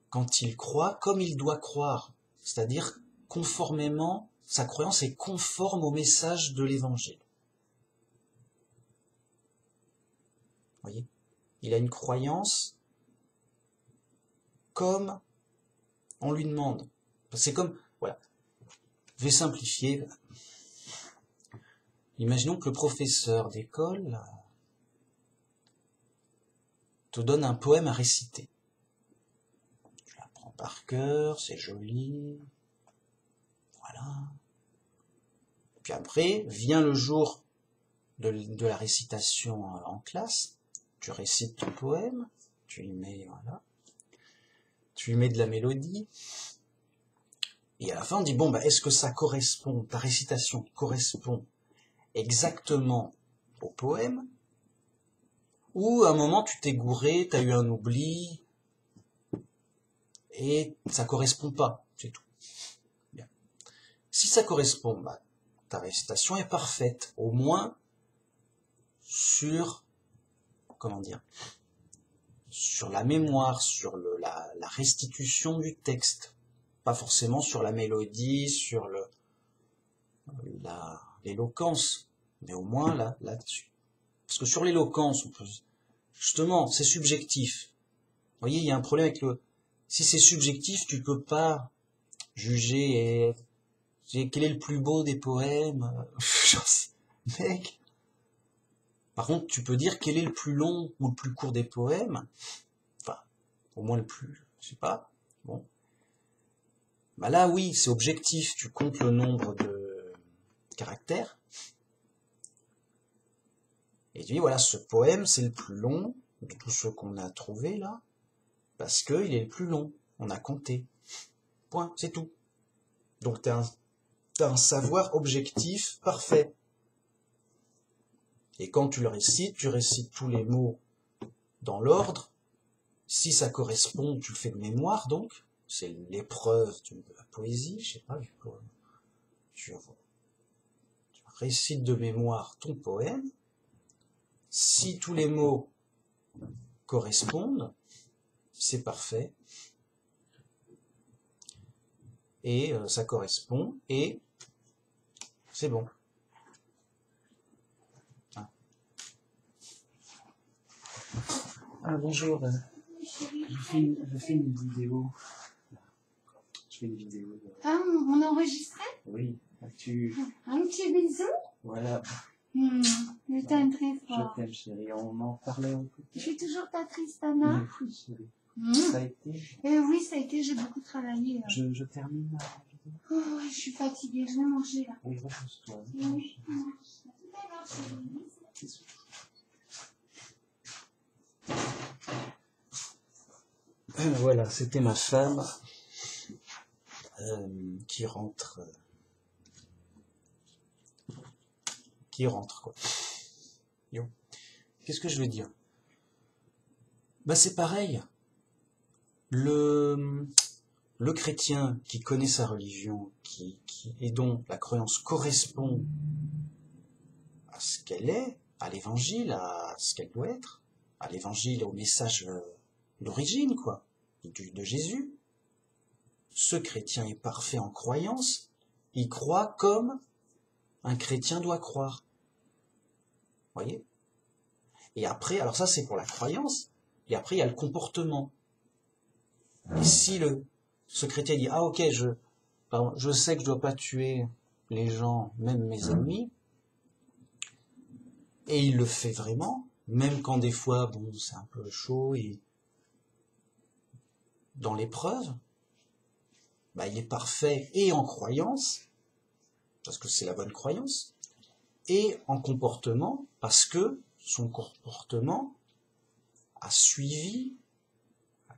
quand il croit comme il doit croire. C'est-à-dire conformément, sa croyance est conforme au message de l'évangile. Vous voyez? Il a une croyance comme on lui demande. C'est comme, voilà, je vais simplifier. Imaginons que le professeur d'école te donne un poème à réciter. Tu l'apprends par cœur, c'est joli, voilà. Puis après, vient le jour de la récitation en classe, tu récites ton poème, tu y mets, voilà, tu y mets de la mélodie, et à la fin on dit, bon, bah, est-ce que ça correspond, ta récitation correspond exactement au poème, ou à un moment tu t'es gouré, tu as eu un oubli, et ça correspond pas, c'est tout. Bien. Si ça correspond, bah, ta récitation est parfaite, au moins sur, comment dire, sur la mémoire, sur la restitution du texte, pas forcément sur la mélodie, sur l'éloquence, mais au moins là-dessus. Parce que sur l'éloquence, justement, c'est subjectif. Vous voyez, il y a un problème avec si c'est subjectif, tu peux pas juger quel est le plus beau des poèmes. Mec. Par contre, tu peux dire quel est le plus long ou le plus court des poèmes. Enfin, au moins le plus, je sais pas. Bon. Bah là, oui, c'est objectif. Tu comptes le nombre de caractères. Et tu dis, voilà, ce poème, c'est le plus long de tous ceux qu'on a trouvés là, parce qu'il est le plus long. On a compté. Point, c'est tout. Donc, t'as un savoir objectif parfait. Et quand tu le récites, tu récites tous les mots dans l'ordre. Si ça correspond, tu le fais de mémoire, donc. C'est l'épreuve de la poésie, je sais pas, tu récites de mémoire ton poème. Si tous les mots correspondent, c'est parfait. Et ça correspond, et c'est bon. Ah, bonjour. Je fais une vidéo. Ah, on a enregistré? Oui, tu... Un petit bisou? Voilà. Je t'aime très fort. Je t'aime, chérie. On en parlait un peu. Je suis toujours ta Tristana. Oui, chérie. Ça a été? Oui, ça a été. J'ai beaucoup travaillé. Je termine. Oh, ouais, je suis fatiguée, je vais manger là. Oui, repose-toi. Oui. À tout à l'heure, chérie. Voilà, c'était ma femme qui rentre. Quoi. Yo. Qu'est-ce que je veux dire? Bah c'est pareil. Le chrétien qui connaît sa religion, et dont la croyance correspond à ce qu'elle est, à l'évangile, à ce qu'elle doit être, à l'évangile, au message d'origine, quoi, de Jésus. Ce chrétien est parfait en croyance, il croit comme un chrétien doit croire. Voyez? Et après, alors ça c'est pour la croyance, et après il y a le comportement. Et si ce chrétien dit, ah ok, je sais que je dois pas tuer les gens, même mes ennemis, et il le fait vraiment, même quand des fois, bon, c'est un peu chaud, et dans l'épreuve, bah, il est parfait et en croyance, parce que c'est la bonne croyance, et en comportement, parce que son comportement a suivi,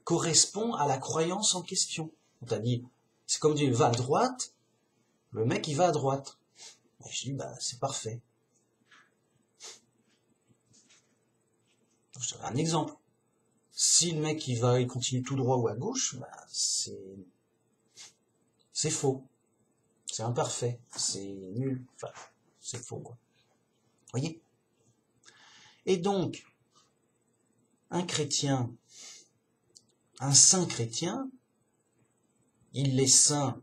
correspond à la croyance en question. On t'a dit, c'est comme dire, va à droite, le mec il va à droite. Et je dis, bah c'est parfait. Je te donne un exemple. Si le mec il continue tout droit ou à gauche, bah c'est faux. C'est imparfait. C'est nul. Enfin, c'est faux, quoi. Voyez? Et donc, un chrétien, un saint chrétien, il est saint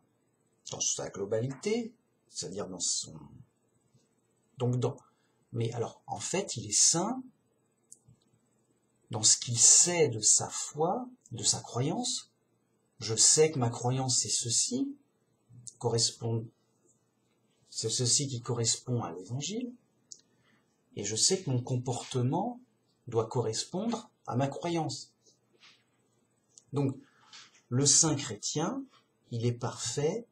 dans sa globalité, c'est-à-dire dans son... Mais alors, en fait, il est saint dans ce qu'il sait de sa foi, de sa croyance. Je sais que ma croyance c'est ceci, c'est ceci qui correspond à l'évangile, et je sais que mon comportement doit correspondre à ma croyance. Donc, le saint chrétien, il est parfait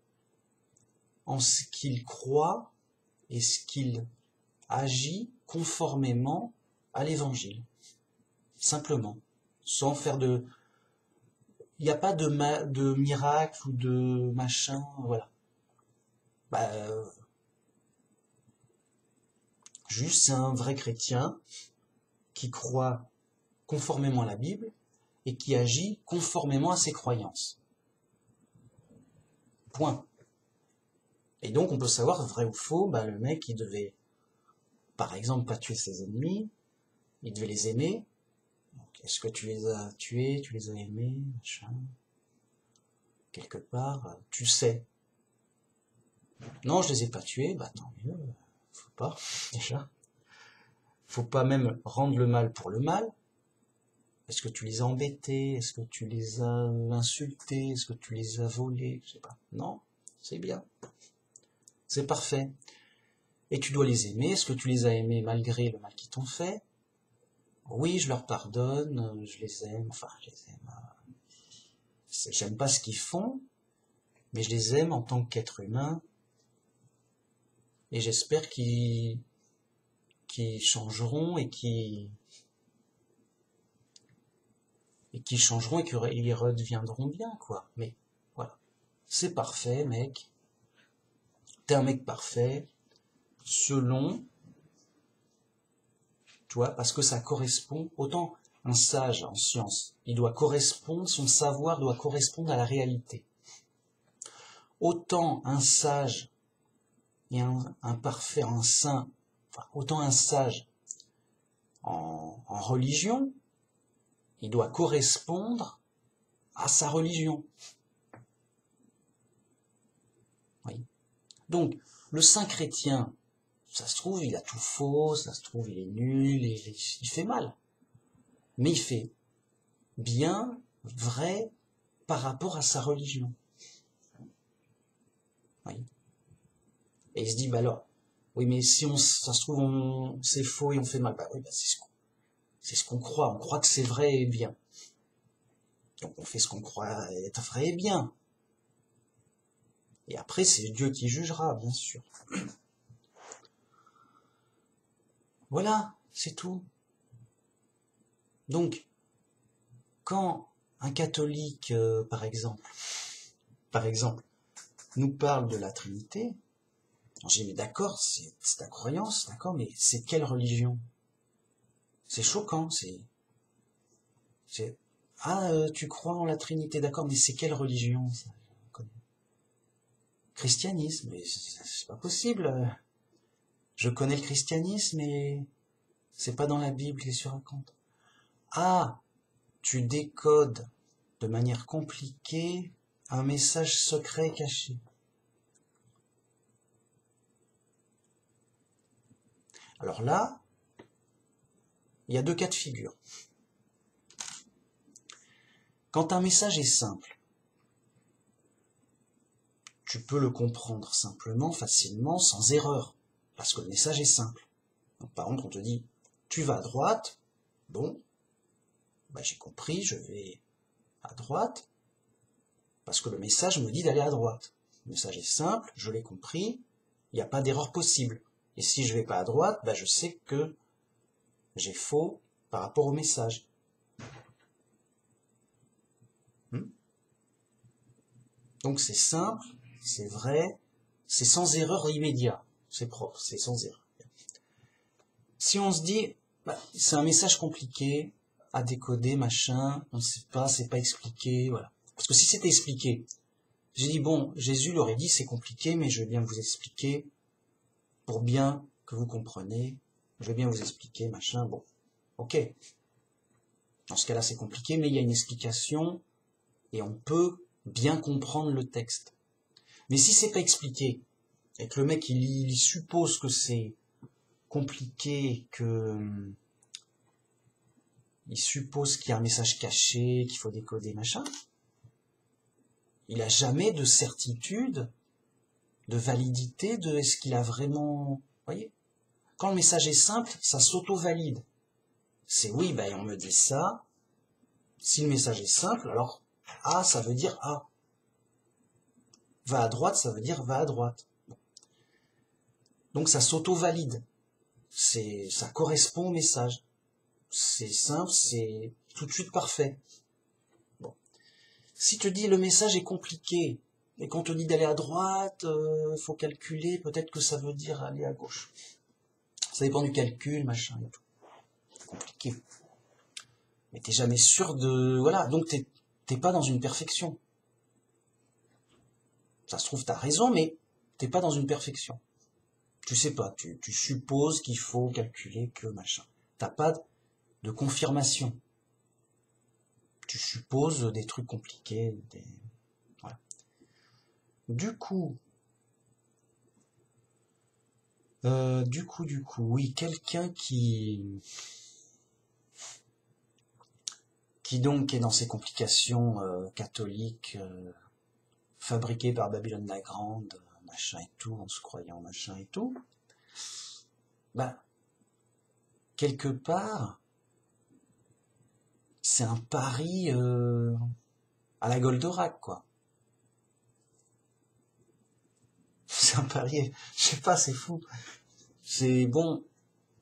en ce qu'il croit et ce qu'il agit conformément à l'évangile. Simplement. Sans faire de... Il n'y a pas de miracle ou de machin, voilà. Bah, juste, c'est un vrai chrétien qui croit conformément à la Bible et qui agit conformément à ses croyances. Point. Et donc, on peut savoir, vrai ou faux, bah, le mec, il devait, par exemple, pas tuer ses ennemis, il devait les aimer. Est-ce que tu les as tués, tu les as aimés, machin? Quelque part, tu sais. Non, je les ai pas tués, bah tant mieux, faut pas, déjà. Faut pas même rendre le mal pour le mal. Est-ce que tu les as embêtés? Est-ce que tu les as insultés? Est-ce que tu les as volés? Je sais pas. Non, c'est bien. C'est parfait. Et tu dois les aimer. Est-ce que tu les as aimés malgré le mal qu'ils t'ont fait? Oui, je leur pardonne, je les aime, enfin, je les aime. J'aime pas ce qu'ils font, mais je les aime en tant qu'être humain. Et j'espère qu'ils changeront et qu'ils changeront et qu'ils redeviendront bien, quoi. Mais voilà, c'est parfait, mec. T'es un mec parfait, selon, tu vois, parce que ça correspond, autant un sage en science, il doit correspondre, son savoir doit correspondre à la réalité. Autant un sage et un parfait, un saint, enfin, autant un sage en religion, il doit correspondre à sa religion. Oui. Donc, le saint chrétien, ça se trouve, il a tout faux, ça se trouve, il est nul, il fait mal. Mais il fait bien, vrai, par rapport à sa religion. Oui. Et il se dit, bah alors, oui, mais si ça se trouve, c'est faux et on fait mal, bah oui, bah c'est ce qu'on croit. On croit que c'est vrai et bien. Donc on fait ce qu'on croit être vrai et bien. Et après, c'est Dieu qui jugera, bien sûr. Voilà, c'est tout. Donc, quand un catholique, par exemple, nous parle de la Trinité, j'ai dit, mais d'accord, c'est ta croyance, d'accord, mais c'est quelle religion? C'est choquant, tu crois en la Trinité, d'accord, mais c'est quelle religion, ça? Christianisme, mais c'est pas possible. Je connais le christianisme, mais c'est pas dans la Bible qu'il se raconte. Ah, tu décodes de manière compliquée un message secret caché. Alors là, il y a deux cas de figure. Quand un message est simple, tu peux le comprendre simplement, facilement, sans erreur, parce que le message est simple. Donc, par exemple, on te dit, tu vas à droite, bon, bah, j'ai compris, je vais à droite, parce que le message me dit d'aller à droite. Le message est simple, je l'ai compris, il n'y a pas d'erreur possible. Et si je ne vais pas à droite, bah, je sais que j'ai faux par rapport au message. Donc c'est simple, c'est vrai, c'est sans erreur immédiate. C'est propre, c'est sans erreur. Si on se dit, bah, c'est un message compliqué à décoder, machin, on ne sait pas, c'est pas expliqué, voilà. Parce que si c'était expliqué, j'ai dit, bon, Jésus l'aurait dit, c'est compliqué, mais je vais bien vous expliquer, pour bien que vous compreniez, je vais bien vous expliquer, machin, bon, ok. Dans ce cas-là, c'est compliqué, mais il y a une explication, et on peut bien comprendre le texte. Mais si c'est pas expliqué, et que le mec, il suppose que c'est compliqué, il suppose qu'il y a un message caché, qu'il faut décoder, machin, il a jamais de certitude, de validité de est-ce qu'il a vraiment... Vous voyez? Quand le message est simple, ça s'auto-valide. C'est oui, ben on me dit ça. Si le message est simple, alors A, ça veut dire A. Va à droite, ça veut dire va à droite. Bon. Donc ça s'auto-valide. Ça correspond au message. C'est simple, c'est tout de suite parfait. Bon. Si tu dis le message est compliqué, et qu'on te dit d'aller à droite, faut calculer, peut-être que ça veut dire aller à gauche. Ça dépend du calcul, machin et tout. C'est compliqué. Mais t'es jamais sûr de... Voilà, donc t'es pas dans une perfection. Ça se trouve, t'as raison, mais t'es pas dans une perfection. Tu sais pas, tu supposes qu'il faut calculer que machin. T'as pas de confirmation. Tu supposes des trucs compliqués, voilà. Du coup, oui, quelqu'un qui donc est dans ces complications catholiques, fabriquées par Babylone la Grande, machin et tout, en se croyant machin et tout, bah, quelque part, c'est un pari à la Goldorak, quoi. C'est un pari, je sais pas, c'est fou. C'est bon,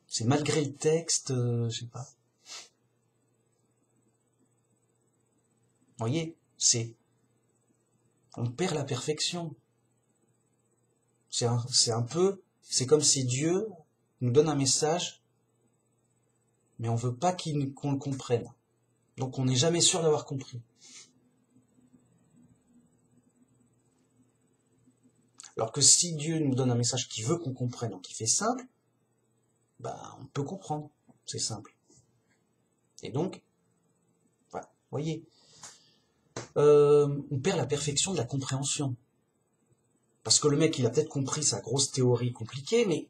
c'est malgré le texte, je sais pas. Vous voyez, on perd la perfection. C'est un peu, c'est comme si Dieu nous donne un message, mais on veut pas qu'on le comprenne. Donc on n'est jamais sûr d'avoir compris. Alors que si Dieu nous donne un message qu'il veut qu'on comprenne, donc il fait simple, bah on peut comprendre, c'est simple. Et donc, voilà, vous voyez, on perd la perfection de la compréhension. Parce que le mec, il a peut-être compris sa grosse théorie compliquée, mais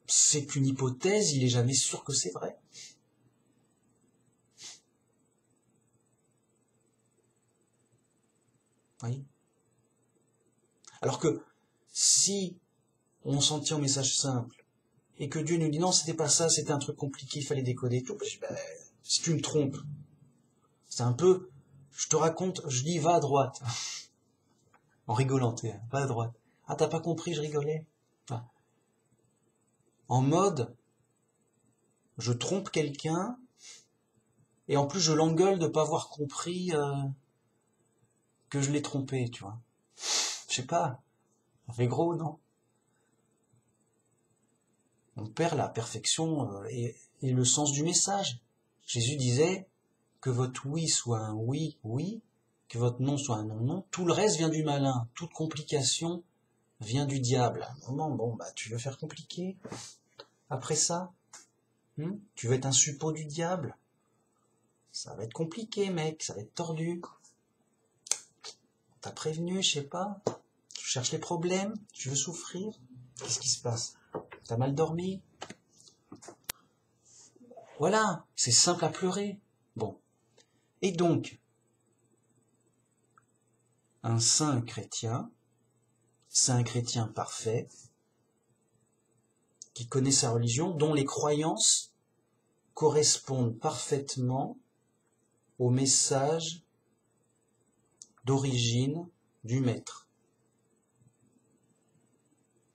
c'est qu'une hypothèse, il est jamais sûr que c'est vrai. Vous voyez? Alors que si on s'en tient au message simple, et que Dieu nous dit non, c'était pas ça, c'était un truc compliqué, il fallait décoder tout, ben, si tu me trompes, c'est un peu, je te raconte, je dis va à droite. En rigolant, pas à droite. Ah, t'as pas compris, je rigolais. Enfin, en mode, je trompe quelqu'un, et en plus je l'engueule de pas avoir compris que je l'ai trompé, tu vois. Je sais pas, ça fait gros, non? On perd la perfection et le sens du message. Jésus disait que votre oui soit un oui, oui, que votre non soit un non, non. Tout le reste vient du malin. Toute complication vient du diable. À un moment, bon, bah, tu veux faire compliqué après ça? Tu veux être un suppôt du diable? Ça va être compliqué, mec, ça va être tordu. T'as prévenu, je sais pas. Tu cherches les problèmes, tu veux souffrir. Qu'est-ce qui se passe? T'as mal dormi? Voilà, c'est simple à pleurer. Bon. Et donc, un saint chrétien parfait, qui connaît sa religion, dont les croyances correspondent parfaitement au message d'origine du maître.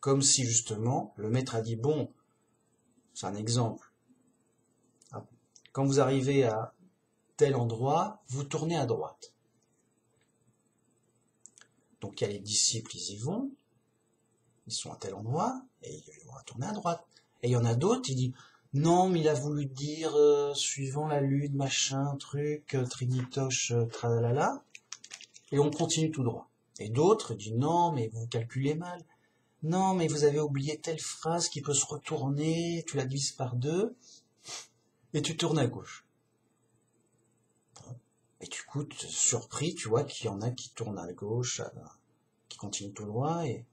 Comme si justement, le maître a dit, bon, c'est un exemple, quand vous arrivez à tel endroit, vous tournez à droite. Donc il y a les disciples, ils y vont, ils sont à tel endroit, et ils vont tourner à droite. Et il y en a d'autres, ils disent, non, mais il a voulu dire, suivant la lune, machin, truc, trinitoche, tralala, et on continue tout droit. Et d'autres disent, non, mais vous calculez mal. Non, mais vous avez oublié telle phrase qui peut se retourner, tu la divises par 2, et tu tournes à gauche. Bon. Et du coup, surpris, tu vois qu'il y en a qui tournent à gauche, qui continuent tout droit, et...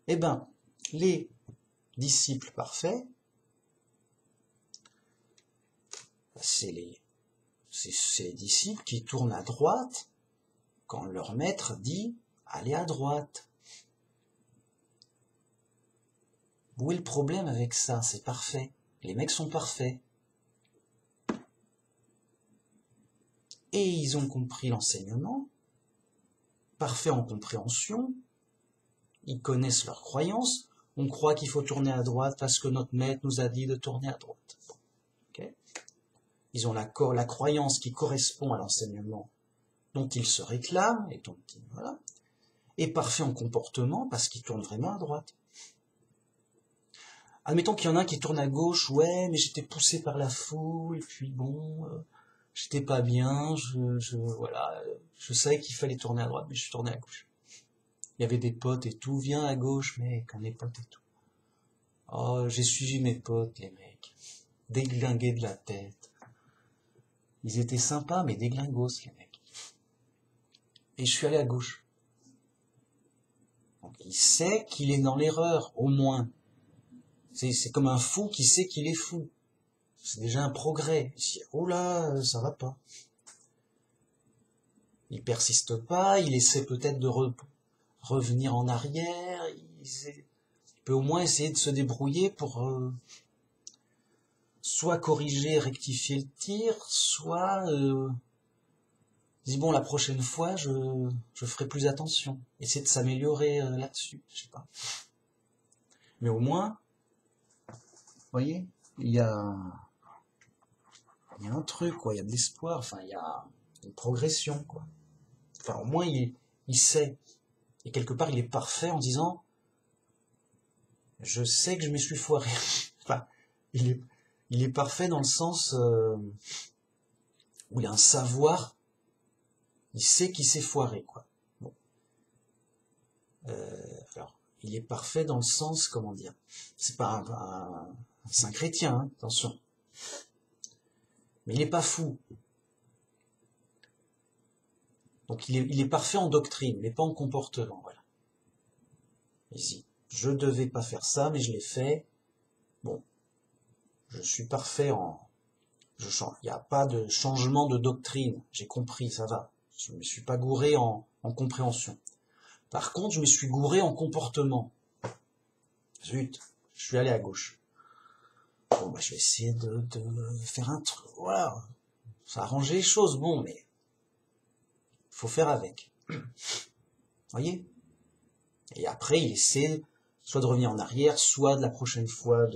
Eh ben, les disciples parfaits, c'est les disciples qui tournent à droite quand leur maître dit « allez à droite ». Où est le problème avec ça? C'est parfait. Les mecs sont parfaits. Et ils ont compris l'enseignement, parfaits en compréhension, ils connaissent leurs croyances, on croit qu'il faut tourner à droite parce que notre maître nous a dit de tourner à droite. Okay. Ils ont la croyance qui correspond à l'enseignement dont ils se réclament, et dont voilà, et parfaits en comportement parce qu'ils tournent vraiment à droite. Admettons qu'il y en a un qui tourne à gauche, ouais, mais j'étais poussé par la foule, et puis bon, j'étais pas bien, voilà, je savais qu'il fallait tourner à droite, mais je suis tourné à gauche. Il y avait des potes et tout, viens à gauche, mec, on est potes et tout. Oh, j'ai suivi mes potes, les mecs, déglingués de la tête. Ils étaient sympas, mais déglingos, les mecs. Et je suis allé à gauche. Donc, il sait qu'il est dans l'erreur, au moins. C'est comme un fou qui sait qu'il est fou. C'est déjà un progrès. Il se dit, oh là, ça va pas. Il persiste pas, il essaie peut-être de revenir en arrière, il peut au moins essayer de se débrouiller pour soit corriger, rectifier le tir, soit dit bon, la prochaine fois je ferai plus attention, essayer de s'améliorer là-dessus, je sais pas. Mais au moins, vous voyez, il y a un truc, quoi, il y a de l'espoir, enfin il y a une progression, quoi. Enfin au moins il sait. Et quelque part, il est parfait en disant « Je sais que je me suis foiré. » Enfin, il est parfait dans le sens où il a un savoir, il sait qu'il s'est foiré, quoi. Bon. Alors, il est parfait dans le sens, comment dire, c'est pas un saint chrétien, hein, attention. Mais il n'est pas fou. Donc il est parfait en doctrine, mais pas en comportement, voilà. Ici, je devais pas faire ça, mais je l'ai fait. Bon, je suis parfait en... Il n'y a pas de changement de doctrine, j'ai compris, ça va. Je ne me suis pas gouré en compréhension. Par contre, je me suis gouré en comportement. Zut, je suis allé à gauche. Bon, bah, je vais essayer de faire un truc, voilà. Ça a arrangé les choses, bon, mais faut faire avec. Voyez? Et après, il essaie soit de revenir en arrière, soit de la prochaine fois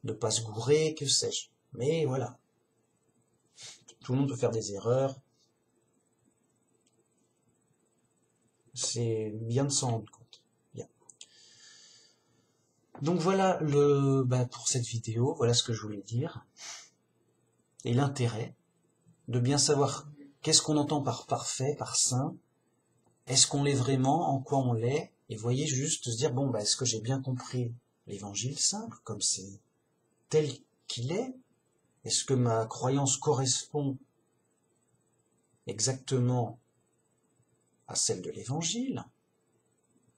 de pas se gourer, que sais-je. Mais voilà. Tout le monde peut faire des erreurs. C'est bien de s'en rendre compte. Bien. Donc voilà pour cette vidéo, voilà ce que je voulais dire. Et l'intérêt de bien savoir qu'est-ce qu'on entend par parfait, par saint. Est-ce qu'on l'est vraiment, en quoi on l'est? Et voyez, juste se dire, bon, est-ce que j'ai bien compris l'évangile simple, comme c'est tel qu'il est? Est-ce que ma croyance correspond exactement à celle de l'évangile,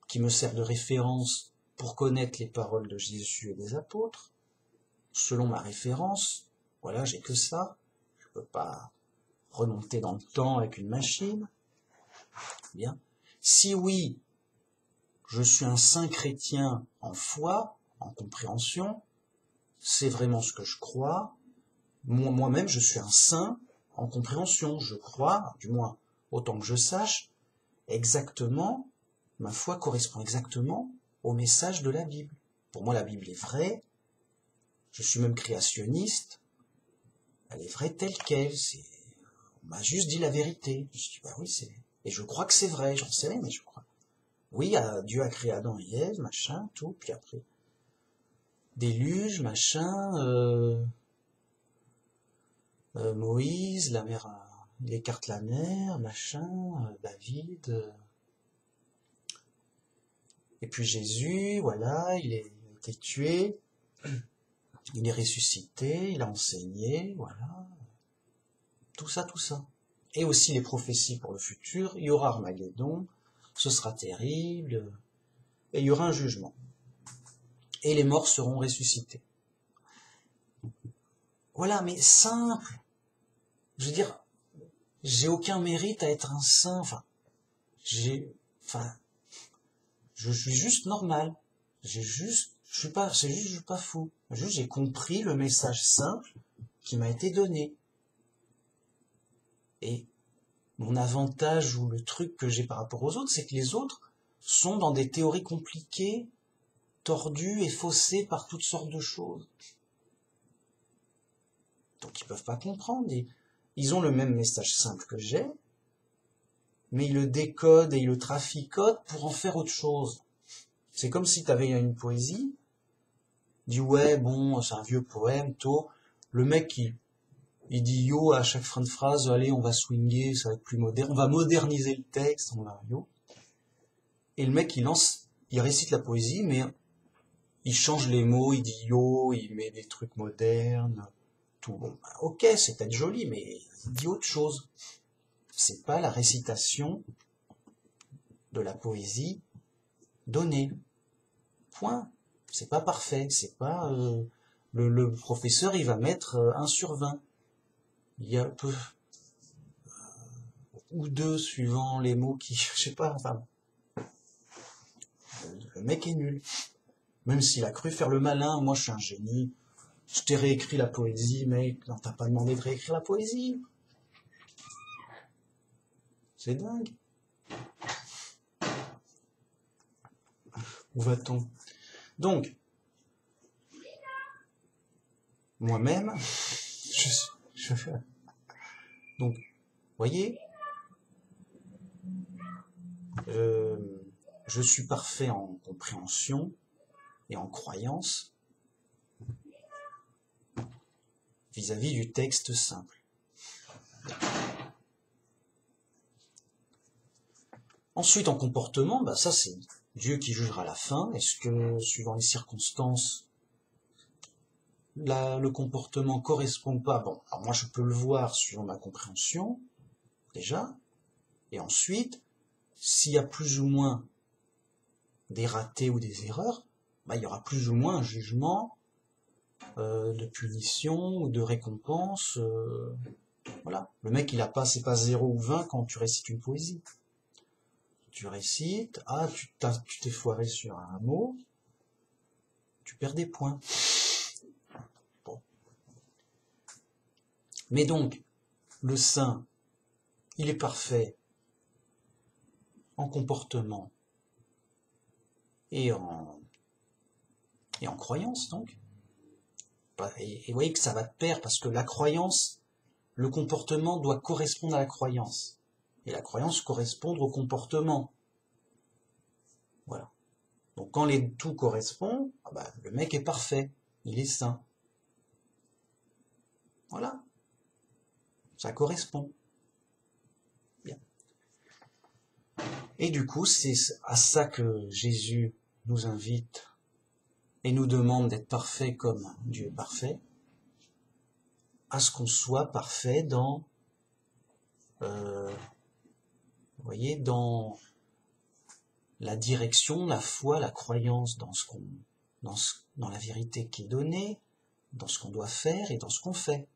qui me sert de référence pour connaître les paroles de Jésus et des apôtres? Selon ma référence, voilà, j'ai que ça. Je peux pas remonter dans le temps avec une machine. Bien. Si oui, je suis un saint chrétien en foi, en compréhension, c'est vraiment ce que je crois. Moi-même, je suis un saint en compréhension. Je crois, du moins autant que je sache, exactement, ma foi correspond exactement au message de la Bible. Pour moi, la Bible est vraie. Je suis même créationniste. Elle est vraie telle qu'elle. On m'a juste dit la vérité. Je dis, oui, et je crois que c'est vrai. J'en sais rien, mais je crois. Oui, Dieu a créé Adam et Ève, machin, tout. Puis après, déluge, machin, Moïse, la mer, il écarte la mer, machin, David, et puis Jésus, voilà, il a été tué, il est ressuscité, il a enseigné, voilà, tout ça, tout ça. Et aussi les prophéties pour le futur, il y aura Armageddon, ce sera terrible, et il y aura un jugement. Et les morts seront ressuscités. Voilà, mais simple. Je veux dire, j'ai aucun mérite à être un saint, je suis juste normal. Je suis pas fou. Juste, j'ai compris le message simple qui m'a été donné. Et mon avantage ou le truc que j'ai par rapport aux autres, c'est que les autres sont dans des théories compliquées, tordues et faussées par toutes sortes de choses. Donc ils peuvent pas comprendre. Ils ont le même message simple que j'ai, mais ils le décodent et ils le traficodent pour en faire autre chose. C'est comme si tu avais une poésie, dit ouais, bon, c'est un vieux poème, tôt. Le mec, il dit yo à chaque fin de phrase, allez, on va swinguer, ça va être plus moderne, on va moderniser le texte, on va yo. Et le mec, il récite la poésie, mais il change les mots, il dit yo, il met des trucs modernes, tout. Bon, ok, c'est peut-être joli, mais il dit autre chose. C'est pas la récitation de la poésie donnée. Point. C'est pas parfait. C'est pas le professeur, il va mettre 1 sur 20. Il y a peu ou 2 suivant les mots qui, je sais pas. Enfin, le mec est nul. Même s'il a cru faire le malin, moi je suis un génie. Je t'ai réécrit la poésie, mec. Non, t'as pas demandé de réécrire la poésie. C'est dingue. Où va-t-on? Donc, moi-même, donc, voyez, je suis parfait en compréhension et en croyance vis-à-vis du texte simple. Ensuite, en comportement, ça c'est Dieu qui jugera à la fin. Est-ce que, suivant les circonstances, le comportement correspond pas? Bon, alors moi je peux le voir suivant ma compréhension, déjà. Et ensuite, s'il y a plus ou moins des ratés ou des erreurs, il y aura plus ou moins un jugement de punition ou de récompense. Voilà. Le mec, c'est pas 0 ou 20 quand tu récites une poésie. Tu récites, tu t'es foiré sur un mot, tu perds des points. Bon. Mais donc, le saint, il est parfait en comportement et en croyance, donc. Et vous voyez que ça va de pair, parce que la croyance, le comportement doit correspondre à la croyance. Et la croyance correspondre au comportement. Voilà. Donc quand les tout correspond, le mec est parfait, il est saint. Voilà. Ça correspond. Bien. Et du coup, c'est à ça que Jésus nous invite et nous demande d'être parfait comme Dieu est parfait, à ce qu'on soit parfait dans, vous voyez, dans la direction, la foi, la croyance dans dans la vérité qui est donnée, dans ce qu'on doit faire et dans ce qu'on fait.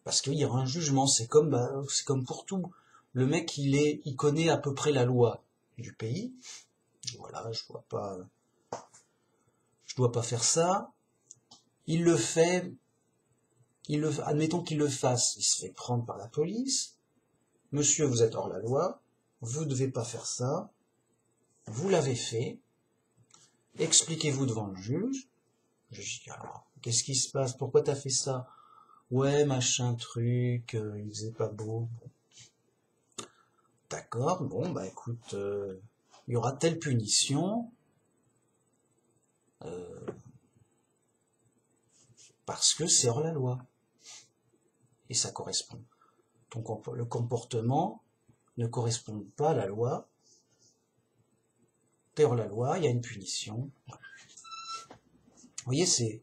Parce qu'il y aura un jugement, c'est comme pour tout. Le mec, il connaît à peu près la loi du pays. Voilà, je dois pas faire ça. Il le fait, admettons qu'il le fasse, il se fait prendre par la police. Monsieur, vous êtes hors la loi, vous ne devez pas faire ça, vous l'avez fait, expliquez-vous devant le juge. Je dis, alors, qu'est-ce qui se passe? Pourquoi t'as fait ça? Ouais, machin, truc, il faisait pas beau. D'accord, bon, écoute, il y aura telle punition, parce que c'est hors la loi. Et ça correspond. Donc le comportement ne correspond pas à la loi. T'es hors la loi, il y a une punition. Voilà. Vous voyez, c'est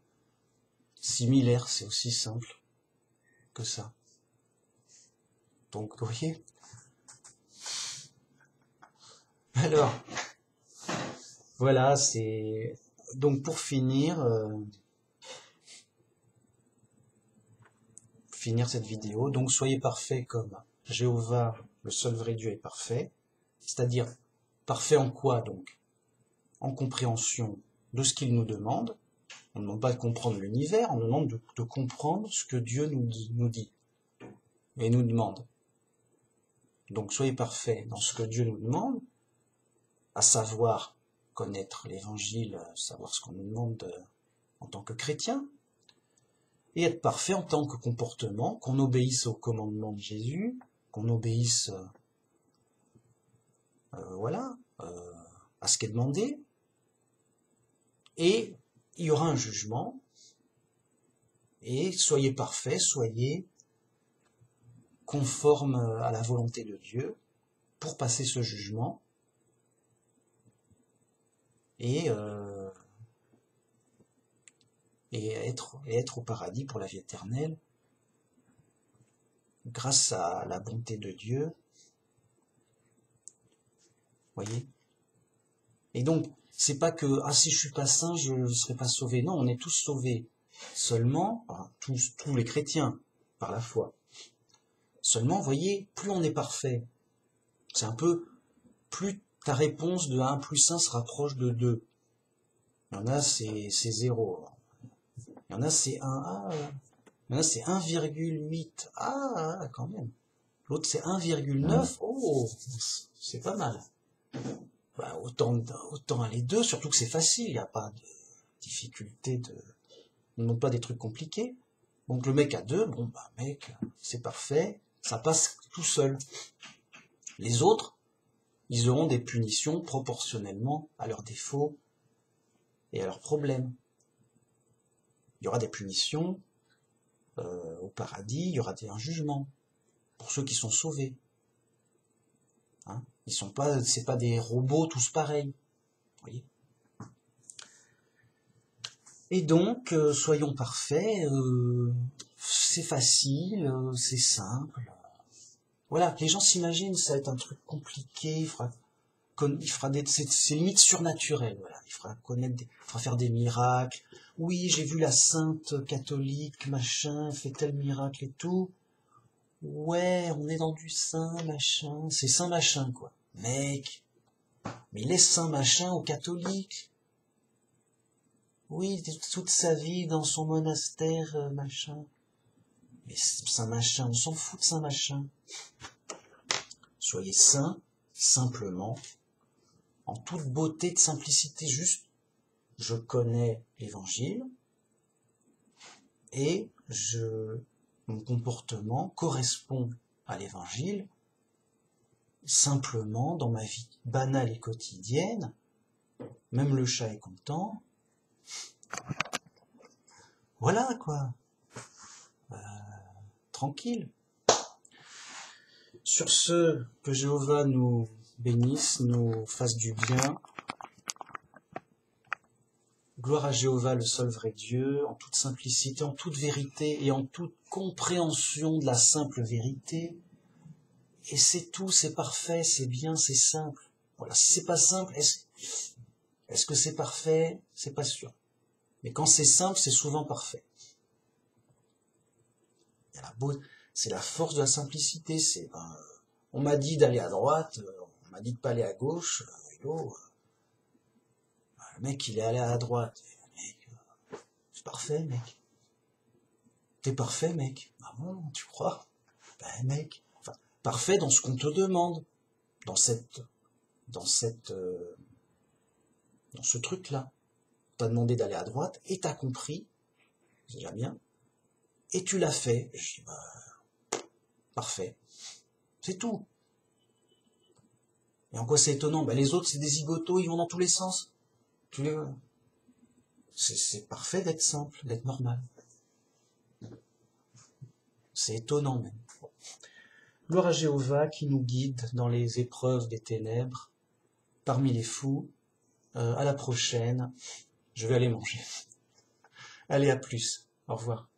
similaire, c'est aussi simple que ça. Donc, vous voyez. Alors, voilà, c'est... Donc, pour finir cette vidéo, donc soyez parfaits comme Jéhovah, le seul vrai Dieu, est parfait. C'est-à-dire, parfait en quoi, donc? En compréhension de ce qu'il nous demande. On ne demande pas de comprendre l'univers, on nous demande de comprendre ce que Dieu nous dit et nous demande. Donc soyez parfaits dans ce que Dieu nous demande, à savoir connaître l'évangile, savoir ce qu'on nous demande en tant que chrétien, et être parfait en tant que comportement, qu'on obéisse au commandement de Jésus, qu'on obéisse à ce qui est demandé, et il y aura un jugement, et soyez parfaits, soyez conformes à la volonté de Dieu pour passer ce jugement et être au paradis pour la vie éternelle grâce à la bonté de Dieu. Voyez? Et donc, c'est pas que si je suis pas saint, je ne serai pas sauvé. Non, on est tous sauvés. Seulement, tous les chrétiens, par la foi. Seulement, vous voyez, plus on est parfait, c'est un peu, plus ta réponse de 1 plus 1 se rapproche de 2. Il y en a, c'est 0. Il y en a, c'est 1. Il y en a, c'est 1,8. Quand même. L'autre, c'est 1,9. Oh, c'est pas mal. Autant les deux, surtout que c'est facile. Il n'y a pas de difficulté on ne demande pas des trucs compliqués. Donc le mec a 2, mec, c'est parfait, ça passe tout seul. Les autres, ils auront des punitions proportionnellement à leurs défauts et à leurs problèmes. Il y aura des punitions au paradis, il y aura un jugement pour ceux qui sont sauvés. Hein, c'est pas des robots tous pareils. Vous voyez. Et donc, soyons parfaits, c'est facile, c'est simple. Voilà, les gens s'imaginent ça va être un truc compliqué, c'est limite surnaturel, voilà. Il fera faire des miracles. Oui, j'ai vu la sainte catholique, machin, fait tel miracle et tout. Ouais, on est dans du saint, machin, c'est saint machin, quoi. Mec, mais laisse saint machin aux catholiques. Oui, toute sa vie dans son monastère, machin. Mais saint machin, on s'en fout de saint machin. Soyez saints, simplement, en toute beauté de simplicité, juste, je connais l'évangile, et mon comportement correspond à l'évangile, simplement dans ma vie banale et quotidienne, même le chat est content. Voilà quoi, tranquille. Sur ce, que Jéhovah nous bénisse, nous fasse du bien. Gloire à Jéhovah, le seul vrai Dieu, en toute simplicité, en toute vérité et en toute compréhension de la simple vérité. Et c'est tout, c'est parfait, c'est bien, c'est simple. Voilà, si c'est pas simple, est-ce que c'est parfait? C'est pas sûr. Mais quand c'est simple, c'est souvent parfait. C'est la force de la simplicité. On m'a dit d'aller à droite, on m'a dit de pas aller à gauche. Le mec, il est allé à droite. Mec, c'est parfait, mec. T'es parfait, mec. Ah bon, tu crois? Ben, mec. Enfin, parfait dans ce qu'on te demande. Dans ce truc-là. On t'a demandé d'aller à droite et t'as compris. C'est déjà bien. Et tu l'as fait. Je dis, parfait. C'est tout. Et en quoi c'est étonnant? Ben, les autres, c'est des zigotos, ils vont dans tous les sens. C'est parfait d'être simple, d'être normal. C'est étonnant même. Gloire à Jéhovah qui nous guide dans les épreuves des ténèbres, parmi les fous. À la prochaine. Je vais aller manger. Allez, à plus. Au revoir.